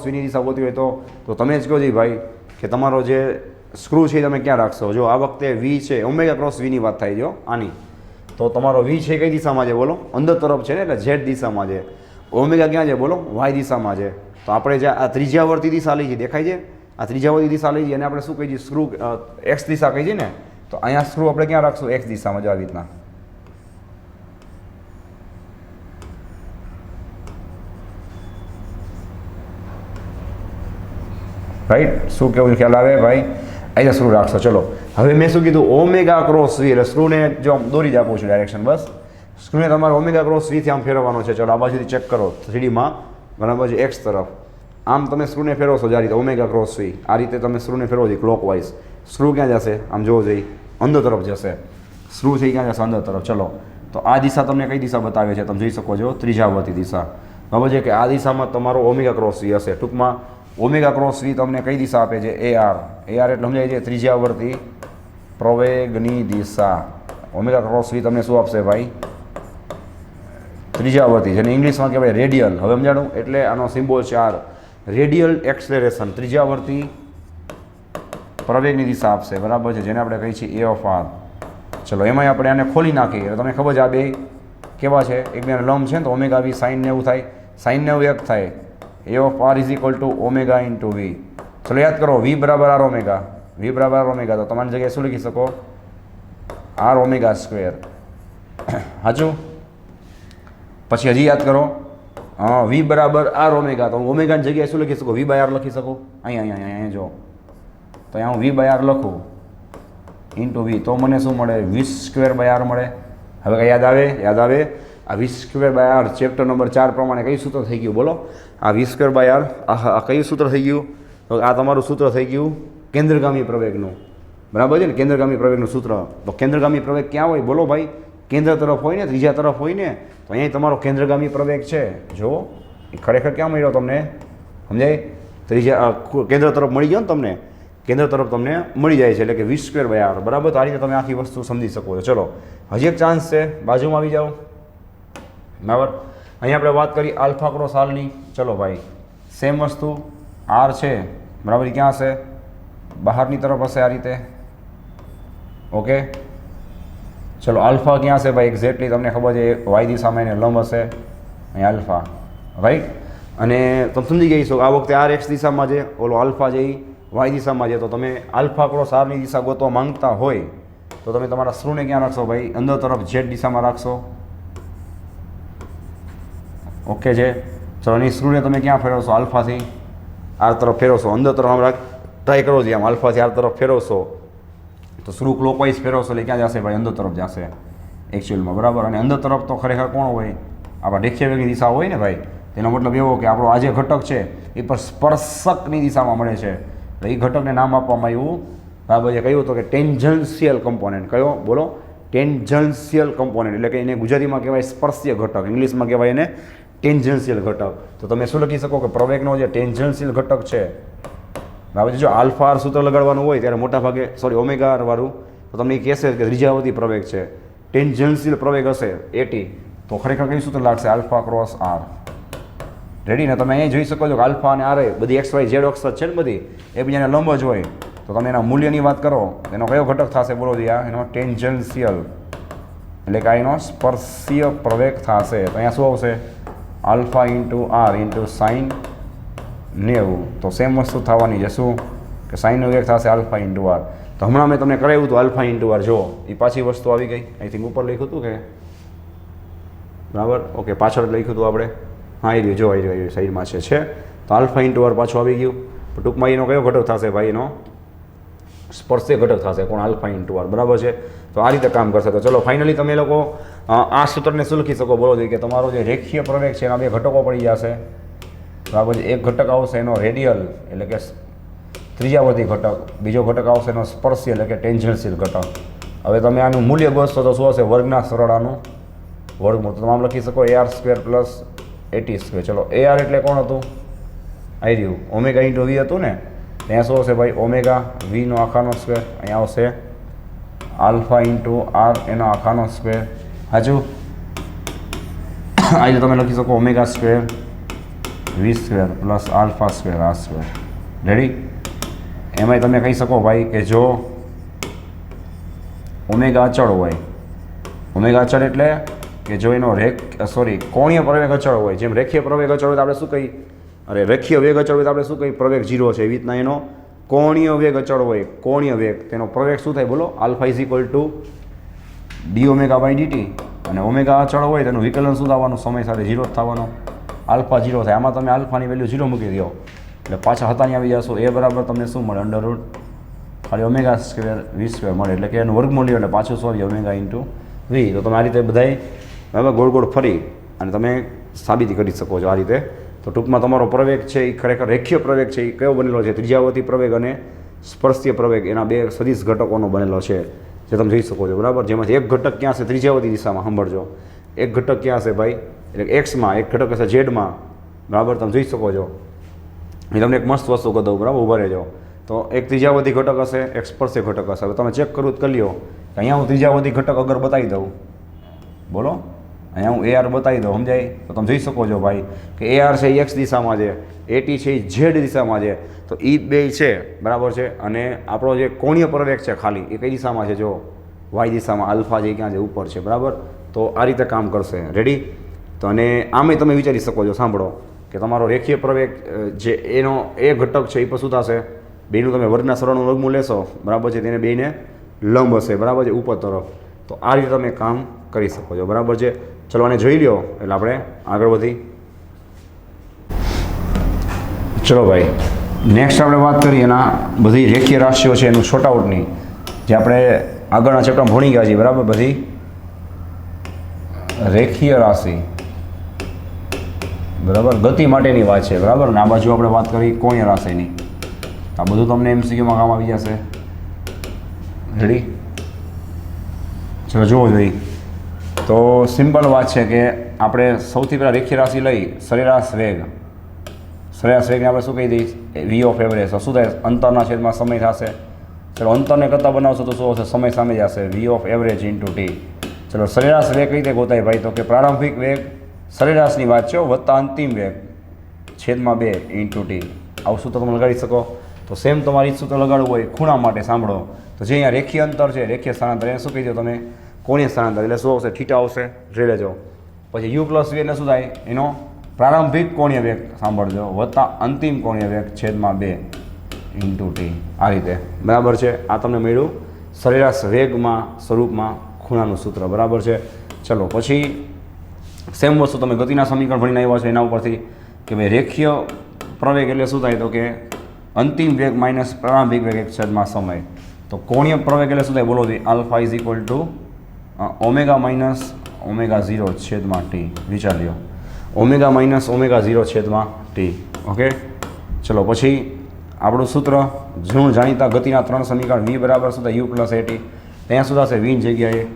વીની દિશા ગોતી હોય તો તમે જ કહો છો ભાઈ કે તમારો જે સ્ક્રૂ છે એ તમે ક્યાં રાખશો. જો આ વખતે વી છે ઓમેગા ક્રોસ વીની વાત થાય જો આની, તો તમારો વી છે કઈ દિશામાં છે બોલો અંદર તરફ છે ને એટલે ઝેડ દિશામાં છે, ઓમેગા ક્યાં છે બોલો વાય દિશામાં છે. તો આપણે જે આ ત્રિજ્યાવર્તી દિશા લઈ છે દેખાય છે, આ ત્રિજ્યાવર્તી દિશા લઈ છે અને આપણે શું કહીએ છીએ સ્ક્રૂ એક્સ દિશા કહીએ છીએ ને, તો અહીંયા સ્ક્રૂ આપણે ક્યાં રાખશું એક્સ દિશામાં જો આવી રીતના. રાઈટ? શું કેવું ખ્યાલ આવે ભાઈ? અહીંયા સ્ક્રૂ રાખશો. ચલો હવે મેં શું કીધું ઓમેગા ક્રોસ વી એટલે સ્ક્રૂને જો આમ દોરી જ આપું છું ડાયરેક્શન, બસ સ્ક્રૂને તમારે ઓમેગા ક્રોસ વીથી આમ ફેરવવાનો છે. ચલો આ બાજુથી ચેક કરો 3Dમાં બરાબર છે એક્સ તરફ, આમ તમે સ્ક્રૂને ફેરવશો જે આ રીતે ઓમેગા ક્રોસ વી આ રીતે તમે સ્ક્રૂને ફેરવો છો ક્લોકવાઇઝ, સ્ક્રૂ ક્યાં જશે આમ જોવો જોઈએ અંદર તરફ જશે, સ્ક્રૂ છે ક્યાં જશે અંદર તરફ. ચલો તો આ દિશા તમને કઈ દિશા બતાવે છે તમે જોઈ શકો છો ત્રિજ્યાવર્તી દિશા બરાબર છે કે આ દિશામાં તમારો ઓમેગા ક્રોસ વી હશે. ટૂંકમાં ઓમેગા ક્રોસ વી તમને કઈ દિશા આપે છે AR એટલે સમજાય છે ત્રિજ્યાવર્તી પ્રવેગની દિશા. ઓમેગા ક્રોસ વી તમને શું આપશે ભાઈ ત્રિજ્યાવર્તી, જેને ઇંગ્લિશમાં કહેવાય રેડિયલ. હવે સમજાણું એટલે આનો સિમ્બોલ છે R, રેડિયલ એક્સલેરેશન ત્રિજ્યાવર્તી પ્રવેગની દિશા આપશે બરાબર છે, જેને આપણે કહીએ છીએ A of R. ચલો એમાંય આપણે આને ખોલી નાખીએ એટલે તમને ખબર છે આ બે કેવા છે એકબીજાને લંબ છે ને, તો ઓમેગા વી સાઇન 90 થાય, સાઇન 90 એક થાય, A of R is equal to omega into v. ચલો યાદ કરો વી બરાબર આર ઓમેગા, વી બરાબર આર ઓમેગા, તો તમારી જગ્યાએ શું લખી શકો આર ઓમેગા સ્ક્વેર. સાચું? પછી હજી યાદ કરો વી બરાબર આર ઓમેગા, તો ઓમેગાની જગ્યાએ શું લખી શકો વી બાય આર લખી શકો. અહીંયા જો તો અહીંયા હું વી બાય આર લખું ઇન્ટુ વી, તો મને શું મળે વી સ્ક્વેર બાય આર મળે. હવે કઈ યાદ આવે આ V square by R chapter number 4 પ્રમાણે કયું સૂત્ર થઈ ગયું બોલો, આ વી સ્ક્વેર બાય આર આ કયું સૂત્ર થઈ ગયું, તો આ તમારું સૂત્ર થઈ ગયું કેન્દ્રગામી પ્રવેગનું બરાબર છે ને, કેન્દ્રગામી પ્રવેગનું સૂત્ર. તો કેન્દ્રગામી પ્રવેગ ક્યાં હોય બોલો ભાઈ કેન્દ્ર તરફ હોય ને, ત્રીજા તરફ હોય ને, તો અહીંયા તમારો કેન્દ્રગામી પ્રવેગ છે જો એ ખરેખર ક્યાં મળ્યો તમને સમજાય ત્રીજા કેન્દ્ર તરફ મળી ગયો ને, તમને કેન્દ્ર તરફ તમને મળી જાય છે એટલે કે વી સ્ક્વેર બાય આર બરાબર. તો આ રીતે તમે આખી વસ્તુ સમજી શકો છો. ચલો હજી એક ચાન્સ છે, બાજુમાં આવી જાઓ બરાબર. અહીંયા આપણે વાત કરી આલ્ફા ક્રોસ આરની. ચલો ભાઈ સેમ વસ્તુ આર છે બરાબર, ક્યાં હશે બહારની તરફ હશે આ રીતે, ઓકે. ચલો આલ્ફા ક્યાં છે ભાઈ એક્ઝેક્ટલી તમને ખબર છે વાય દિશામાં એને લંબ હશે અહીં આલ્ફા, રાઈટ. અને તમે સમજી ગઈ છો આ વખતે આર એક્સ દિશામાં છે, ઓલો આલ્ફા છે એ વાય દિશામાં છે. તો તમે આલ્ફા ક્રોસ આરની દિશા ગોતવા માંગતા હોય તો તમે તમારા સ્ક્રૂને ક્યાં રાખશો ભાઈ? અંદર તરફ ઝેડ દિશામાં રાખશો. ઓકે છે. ચલો એની સ્ક્રૂને તમે ક્યાં ફેરવશો? આલ્ફાથી આર તરફ ફેરવશો. અંદર તરફ આમ ટ્રાય કરો છો, આમ આલ્ફાથી આર તરફ ફેરવશો તો સ્ક્રૂ ક્લોકવાઇઝ ફેરવશો એટલે ક્યાં જશે ભાઈ? અંદર તરફ જશે એકચ્યુઅલમાં, બરાબર. અને અંદર તરફ તો ખરેખર કોણ હોય? આપણા રેખીય વેગની દિશા હોય ને ભાઈ. તેનો મતલબ એવો કે આપણો આ જે ઘટક છે એ પર સ્પર્શકની દિશામાં મળે છે. તો એ ઘટકને નામ આપવામાં આવ્યું, બરાબર છે. કહ્યું તો કે ટેન્જન્શિયલ કમ્પોનન્ટ. કયો? બોલો. ટેન્જન્શિયલ કમ્પોનન્ટ એટલે કે એને ગુજરાતીમાં કહેવાય સ્પર્શીય ઘટક, ઇંગ્લિશમાં કહેવાય એને ટેન્જન્શિયલ ઘટક. તો તમે શું લખી શકો કે પ્રવેગનો જે ટેન્જન્શિયલ ઘટક છે, બરાબર. જો આલ્ફા આર સૂત્ર લગાડવાનું હોય ત્યારે મોટા ભાગે ઓમેગા આર વાળું તો તમને એ કહેશે કે ત્રિજ્યાવર્તી પ્રવેગ છે. ટેન્જન્શિયલ પ્રવેગ હશે એટી તો ખરેખર કયું સૂત્ર લાગશે? Alpha cross R. રેડી ને? તમે અહીં જોઈ શકો છો કે આલ્ફા અને આર બધી એક્સ વાય ઝેડ અક્ષર છે ને બધી એ બીજાને લંબ જ હોય. તો તમે એના મૂલ્યની વાત કરો એનો કયો ઘટક થશે? બોલો જી. આ એનો ટેન્જન્શિયલ એટલે કે એનો સ્પર્શીય પ્રવેગ થશે. તો અહીંયા શું આવશે? Alpha into r into sine 90. તો સેમ વસ્તુ થવાની છે. શું કે સાઇન 90 થશે આલ્ફા ઇન્ટુ આર. તો હમણાં મેં તમને કરાવ્યું હતું આલ્ફા ઇન્ટુ આર. જો એ પાછી વસ્તુ આવી ગઈ. આઈ થિંક ઉપર લખ્યું હતું કે બરાબર? ઓકે, પાછળ લખ્યું હતું આપણે. હા, એ રહ્યું. જો આવી રહ્યું સાઈડમાં છે. તો આલ્ફા ઇન્ટુ આર પાછું આવી ગયું. ટૂંકમાં એનો કયો ઘટક થશે ભાઈ? એનો સ્પર્શીય ઘટક થશે. કોણ? આલ્ફા ઇન્ટુ આર, બરાબર છે. તો આ રીતે કામ કરશે. તો ચલો ફાઇનલી તમે લોકો આ સૂત્રને શું લખી શકો? બોલો કે તમારો જે રેખીય પ્રવેગ છે એના બે ઘટકો પડી જશે, બરાબર છે. એક ઘટક આવશે એનો રેડિયલ એટલે કે ત્રિજ્યાવર્તી ઘટક, બીજો ઘટક આવશે એનો સ્પર્શીય એટલે કે ટેન્જન્શિયલ ઘટક. હવે તમે આનું મૂલ્ય ગોતશો તો શું હશે? વર્ગના સરવાળાનું વર્ગમૂળ. તો તમે આમ લખી શકો AR square plus AT square. ચલો AR એટલે કોણ હતું? આવી રહ્યું ઓમેગા ઇન્ટુ વી હતું ને. ત્યાં શું હશે ભાઈ? ઓમેગા વીનો આખાનો સ્ક્વેર. અહીંયા આવશે આલ્ફા ઇન્ટુ આર એનો આખાનો સ્ક્વેર. હાજુ આ રીતે તમે લખી શકો omega square V square plus alpha square R square. Ready? એમાંય તમે કહી શકો ભાઈ કે જો ઓમેગા અચળ હોય, ઓમેગા અચળ એટલે કે જો એનો કોણીય પ્રવેગ અચળ હોય, જેમ રેખીય પ્રવેગ અચળ હોય તો આપણે શું કહી? અરે રેખીય વેગ અચળ હોય તો આપણે શું કહી? પ્રવેગ 0 છે. એવી રીતના એનો કોણીય વેગ અચળ હોય, કોણીય વેગ, તેનો પ્રવેગ શું થાય? બોલો. Alpha is equal to d omega by d t. અને ઓમેગા અચળ હોય તેનું વિકલન શું થવાનું? સમય સાથે 0 જ થવાનું. આલ્ફા 0 થાય. આમાં તમે આલ્ફાની વેલ્યુ 0 મૂકી દો એટલે પાછા હતાની આવી જશો. એ બરાબર તમને શું મળે? અંડર રૂટ ખાલી ઓમેગા સ્ક્વેર વી સ્ક્વેર મળે એટલે કે એનું વર્ગમૂળ લ્યો એટલે પાછું સોરી ઓમેગા ઇન્ટુ વી. તો તમે આ રીતે બધાય બરાબર ગોળ ગોળ ફરી અને તમે સાબિતી કરી શકો છો આ રીતે. તો ટૂંકમાં તમારો પ્રવેગ છે એ ખરેખર રેખીય પ્રવેગ છે એ કયો બનેલો છે? ત્રિજ્યાવર્તી પ્રવેગ અને સ્પર્શીય પ્રવેગ એના બે સદિશ ઘટકોનો બનેલો છે જે તમે જોઈ શકો છો, બરાબર. જેમાંથી એક ઘટક ક્યાં છે? ત્રિજ્યાવર્તી દિશામાં. સાંભળજો, એક ઘટક ક્યાં છે ભાઈ? એટલે એક્સમાં, એક ઘટક હશે ઝેડમાં, બરાબર. તમે જોઈ શકો છો. એ તમને એક મસ્ત વસ્તુ કહી દઉં, બરાબર, ઊભા રહેજો. તો એક ત્રિજ્યાવર્તી ઘટક હશે, એક સ્પર્શીય ઘટક હશે. હવે તમે ચેક કરવું જ કરી લો. અહીંયા હું ત્રિજ્યાવર્તી ઘટક અગર બતાવી દઉં, બોલો. અહીંયા હું AR બતાવી દઉં, સમજાય? તો તમે જોઈ શકો છો ભાઈ કે AR છે એ એક્સ દિશામાં છે, AT છે એ ઝેડ દિશામાં છે. તો એ બે છે, બરાબર છે. અને આપણો જે કોણીય પ્રવેગ છે ખાલી એ કઈ દિશામાં છે? જો વાય દિશામાં. આલ્ફા જે ક્યાં છે? ઉપર છે, બરાબર. તો આ રીતે કામ કરશે. રેડી? તો અને આમે તમે વિચારી શકો છો, સાંભળો, કે તમારો રેખીય પ્રવેગ જે એનો એ ઘટક છે એ પર શું થશે? બેનું તમે વર્ગના સરળનું વર્ગમૂળ લેશો, બરાબર છે. તેને બેને લંબ હશે, બરાબર છે, ઉપર તરફ. તો આ રીતે તમે કામ કરી શકો છો, બરાબર છે. ચલો આને જોઈ લ્યો એટલે આપણે આગળ વધી. ચલો ભાઈ, નેક્સ્ટ આપણે વાત કરીએ એના બધી રેખીય રાશિઓ છે એનું શોર્ટ આઉટની, જે આપણે આગળના ચેપ્ટરમાં ભણી ગયા છીએ, બરાબર. બધી રેખીય રાશિ, બરાબર, ગતિ માટેની વાત છે, બરાબર. અને આ બાજુ આપણે વાત કરી કોણીય રાશિની. આ બધું તમને MCQમાં કામ આવી જશે. રેડી? ચલો જુઓ જોઈએ. તો સિમ્પલ વાત છે કે આપણે સૌથી પહેલાં રેખીય રાશિ લઈ સરેરાશ વેગ. સરેરાશ વેગને આપણે શું કહી દઈએ? V of average. તો શું થાય? અંતરના છેદમાં સમય થશે. ચલો અંતરને કરતાં બનાવશો તો શું હશે? સમય સામે જશે. V of average into t. ચલો સરેરાશ વેગ કઈ રીતે ગોતાય ભાઈ? તો કે પ્રારંભિક વેગ સરેરાશની વાત છે વત્તા અંતિમ વેગ છેદમાં 2 ઇન્ટુ ટી. આવું સૂત્ર તમે લગાડી શકો. તો સેમ તમારી સૂત્ર લગાડવું હોય ખૂણા માટે, સાંભળો. તો જે અહીંયા રેખીય અંતર છે, રેખીય સ્થાનાંતર, એને શું કહી દો તમે? કોણીય સ્થાનાંતર એટલે શું આવશે? થીટા આવશે, જોઈ લેજો. પછી યુ પ્લસ વી એટલે શું થાય? એનો પ્રારંભિક કોણીય વેગ સાંભળજો વત્તા અંતિમ કોણીય વેગ છેદમાં 2 ઇન્ટુ ટી. આ રીતે બરાબર છે. આ તમને મળ્યું સરેરાશ વેગમાં સ્વરૂપમાં ખૂણાનું સૂત્ર. બરાબર છે. ચલો પછી સેમ વસ્તુ તમે ગતિના સમીકરણ ભણીને આવ્યા છો એના ઉપરથી કે ભાઈ રેખીય પ્રવેગ એટલે શું થાય? તો કે અંતિમ વેગ માઇનસ પ્રારંભિક વેગ એક છેદમાં સમય. તો કોણીય પ્રવેગ એટલે શું થાય? બોલો ભાઈ. Alpha is equal to omega minus omega 0 છેદમાં ટી. વિચાર લ્યો. ઓમેગા માઇનસ ઓમેગા 0 છેદમાં ટી. ઓકે. ચલો પછી આપણું સૂત્ર જૂનું જાણીતા ગતિના 3 સમીકરણ વી બરાબર શું થાય? U plus a t. ત્યાં શું થશે? વીની જગ્યાએ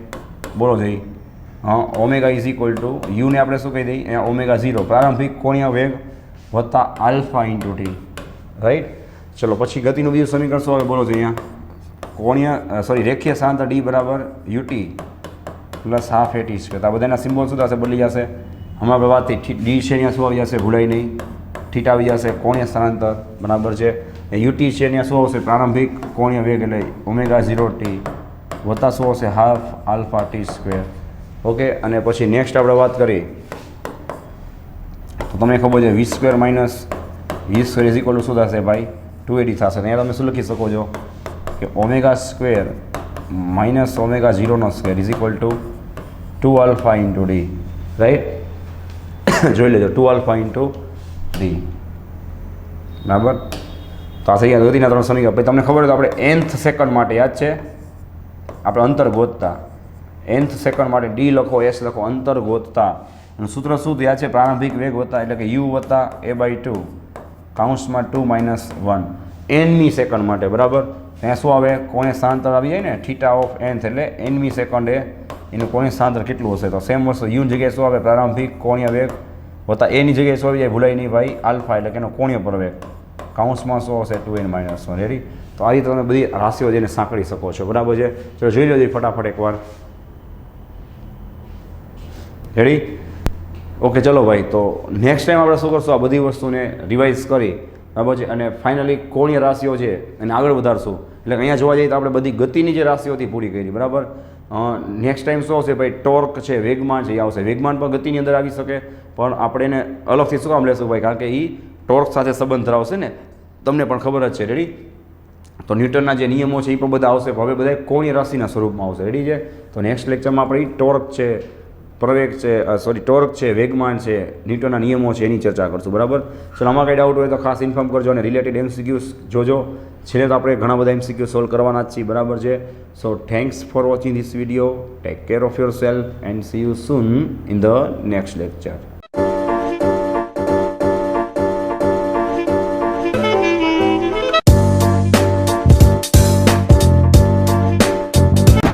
બોલો જઈ ઓમેગા ઇઝ ઇક્વલ ટુ યુને આપણે શું કહી દઈએ? અહીંયા ઓમેગા 0 પ્રારંભિક કોણીય વેગ વત્તા આલ્ફા ઇન્ટુ ટી. રાઈટ. ચલો પછી ગતિનું બીજું સમીકરણ શું આવે? બોલો જોઈએ. અહીંયા રેખીય સ્થાનાંતર ડી બરાબર યુટી પ્લસ હાફ એટી છે. તો આ બધાના સિમ્બોલ શું થશે? બદલી જશે. હમણાં આપણે વાત થઈ ડી છે અહીંયા શું આવી જશે? ભૂલાઈ નહીં. થીટા આવી જશે. કોણીય સ્થાનાંતર બરાબર છે. યુટી છે અહીંયા શું આવશે? પ્રારંભિક કોણીય વેગ એટલે ઓમેગા 0 ટી વત્તા શું આવશે? Half alpha T square. Okay. અને પછી નેક્સ્ટ આપણે વાત કરી તો તમને ખબર છે V square minus V square is equal to શું થશે ભાઈ? 280 થશે. અહીંયા તમે શું લખી શકો છો કે omega square minus omega 0 square is equal two 2 alpha into D. Right. જોઈ લેજો 2 આલ્ફા ઇન્ટુ ડી. બરાબર. તો આ થઈ ગયા ગતિના 3 સમીકરણ. પછી તમને ખબર હોય તો આપણે nth સેકન્ડ માટે યાદ છે આપણે અંતર ગોતતા. nth સેકન્ડ માટે ડી લખો, એસ લખો, અંતર ગોતતા. અને સૂત્ર શું થયા છે? પ્રારંભિક વેગ વત્તા એટલે કે યુ વત્તા a/2 કાઉન્સમાં 2 માઇનસ 1 nમી સેકન્ડ માટે. બરાબર. ત્યાં શું આવે? કોણીય સ્થાનાંતર આવી જાય ને થીટા ઓફ nth એટલે nમી સેકન્ડે એનું કોણીય સ્થાનાંતર કેટલું હશે? તો સેમ વસ્તુ યુની જગ્યાએ શું આવે? પ્રારંભિક કોણીય વેગ વત્તા એની જગ્યાએ શું આવી જાય? ભૂલાય નહીં ભાઈ. આલ્ફા એટલે કે એનો કોણીય પ્રવેગ કાઉન્સમાં શું આવશે? 2n-1. રેડી. તો આ રીતે તમે બધી રાશિઓ જઈને સાંકળી શકો છો. બરાબર છે. ચલો જોઈ લેજો ફટાફટ એકવાર. રેડી. ઓકે. ચલો ભાઈ. તો નેક્સ્ટ ટાઈમ આપણે શું કરશું? આ બધી વસ્તુને રિવાઇઝ કરી બરાબર છે અને ફાઇનલી કોણીય રાશિઓ છે એને આગળ વધારશું. એટલે અહીંયા જોવા જઈએ તો આપણે બધી ગતિની જે રાશિઓ હતી પૂરી કરી. બરાબર. નેક્સ્ટ ટાઈમ શું આવશે ભાઈ? ટોર્ક છે, વેગમાન છે એ આવશે. વેગમાન પણ ગતિની અંદર આવી શકે પણ આપણે એને અલગથી શું કામ લેશું ભાઈ? કારણ કે એ ટોર્ક સાથે સંબંધ ધરાવશે ને. તમને પણ ખબર જ છે. રેડી. તો ન્યૂટનના જે નિયમો છે એ પણ બધા આવશે. હવે બધા કોણીય રાશિના સ્વરૂપમાં આવશે. રેડી છે. તો નેક્સ્ટ લેક્ચરમાં આપણે ટોર્ક છે, પ્રવેગ છે, ટોર્ક છે, વેગમાન છે, ન્યૂટનના નિયમો છે એની ચર્ચા કરશું. બરાબર. ચલો આમાં કંઈ ડાઉટ હોય તો ખાસ ઇન્ફોર્મ કરજો અને રિલેટેડ એમસીક્યુઝ જોજો. છેલ્લે તો આપણે ઘણા બધા એમસીક્યુ સોલ્વ કરવાના જ છીએ. બરાબર છે. સો thanks for watching this video. Take care of your self and C you soon in the next lecture.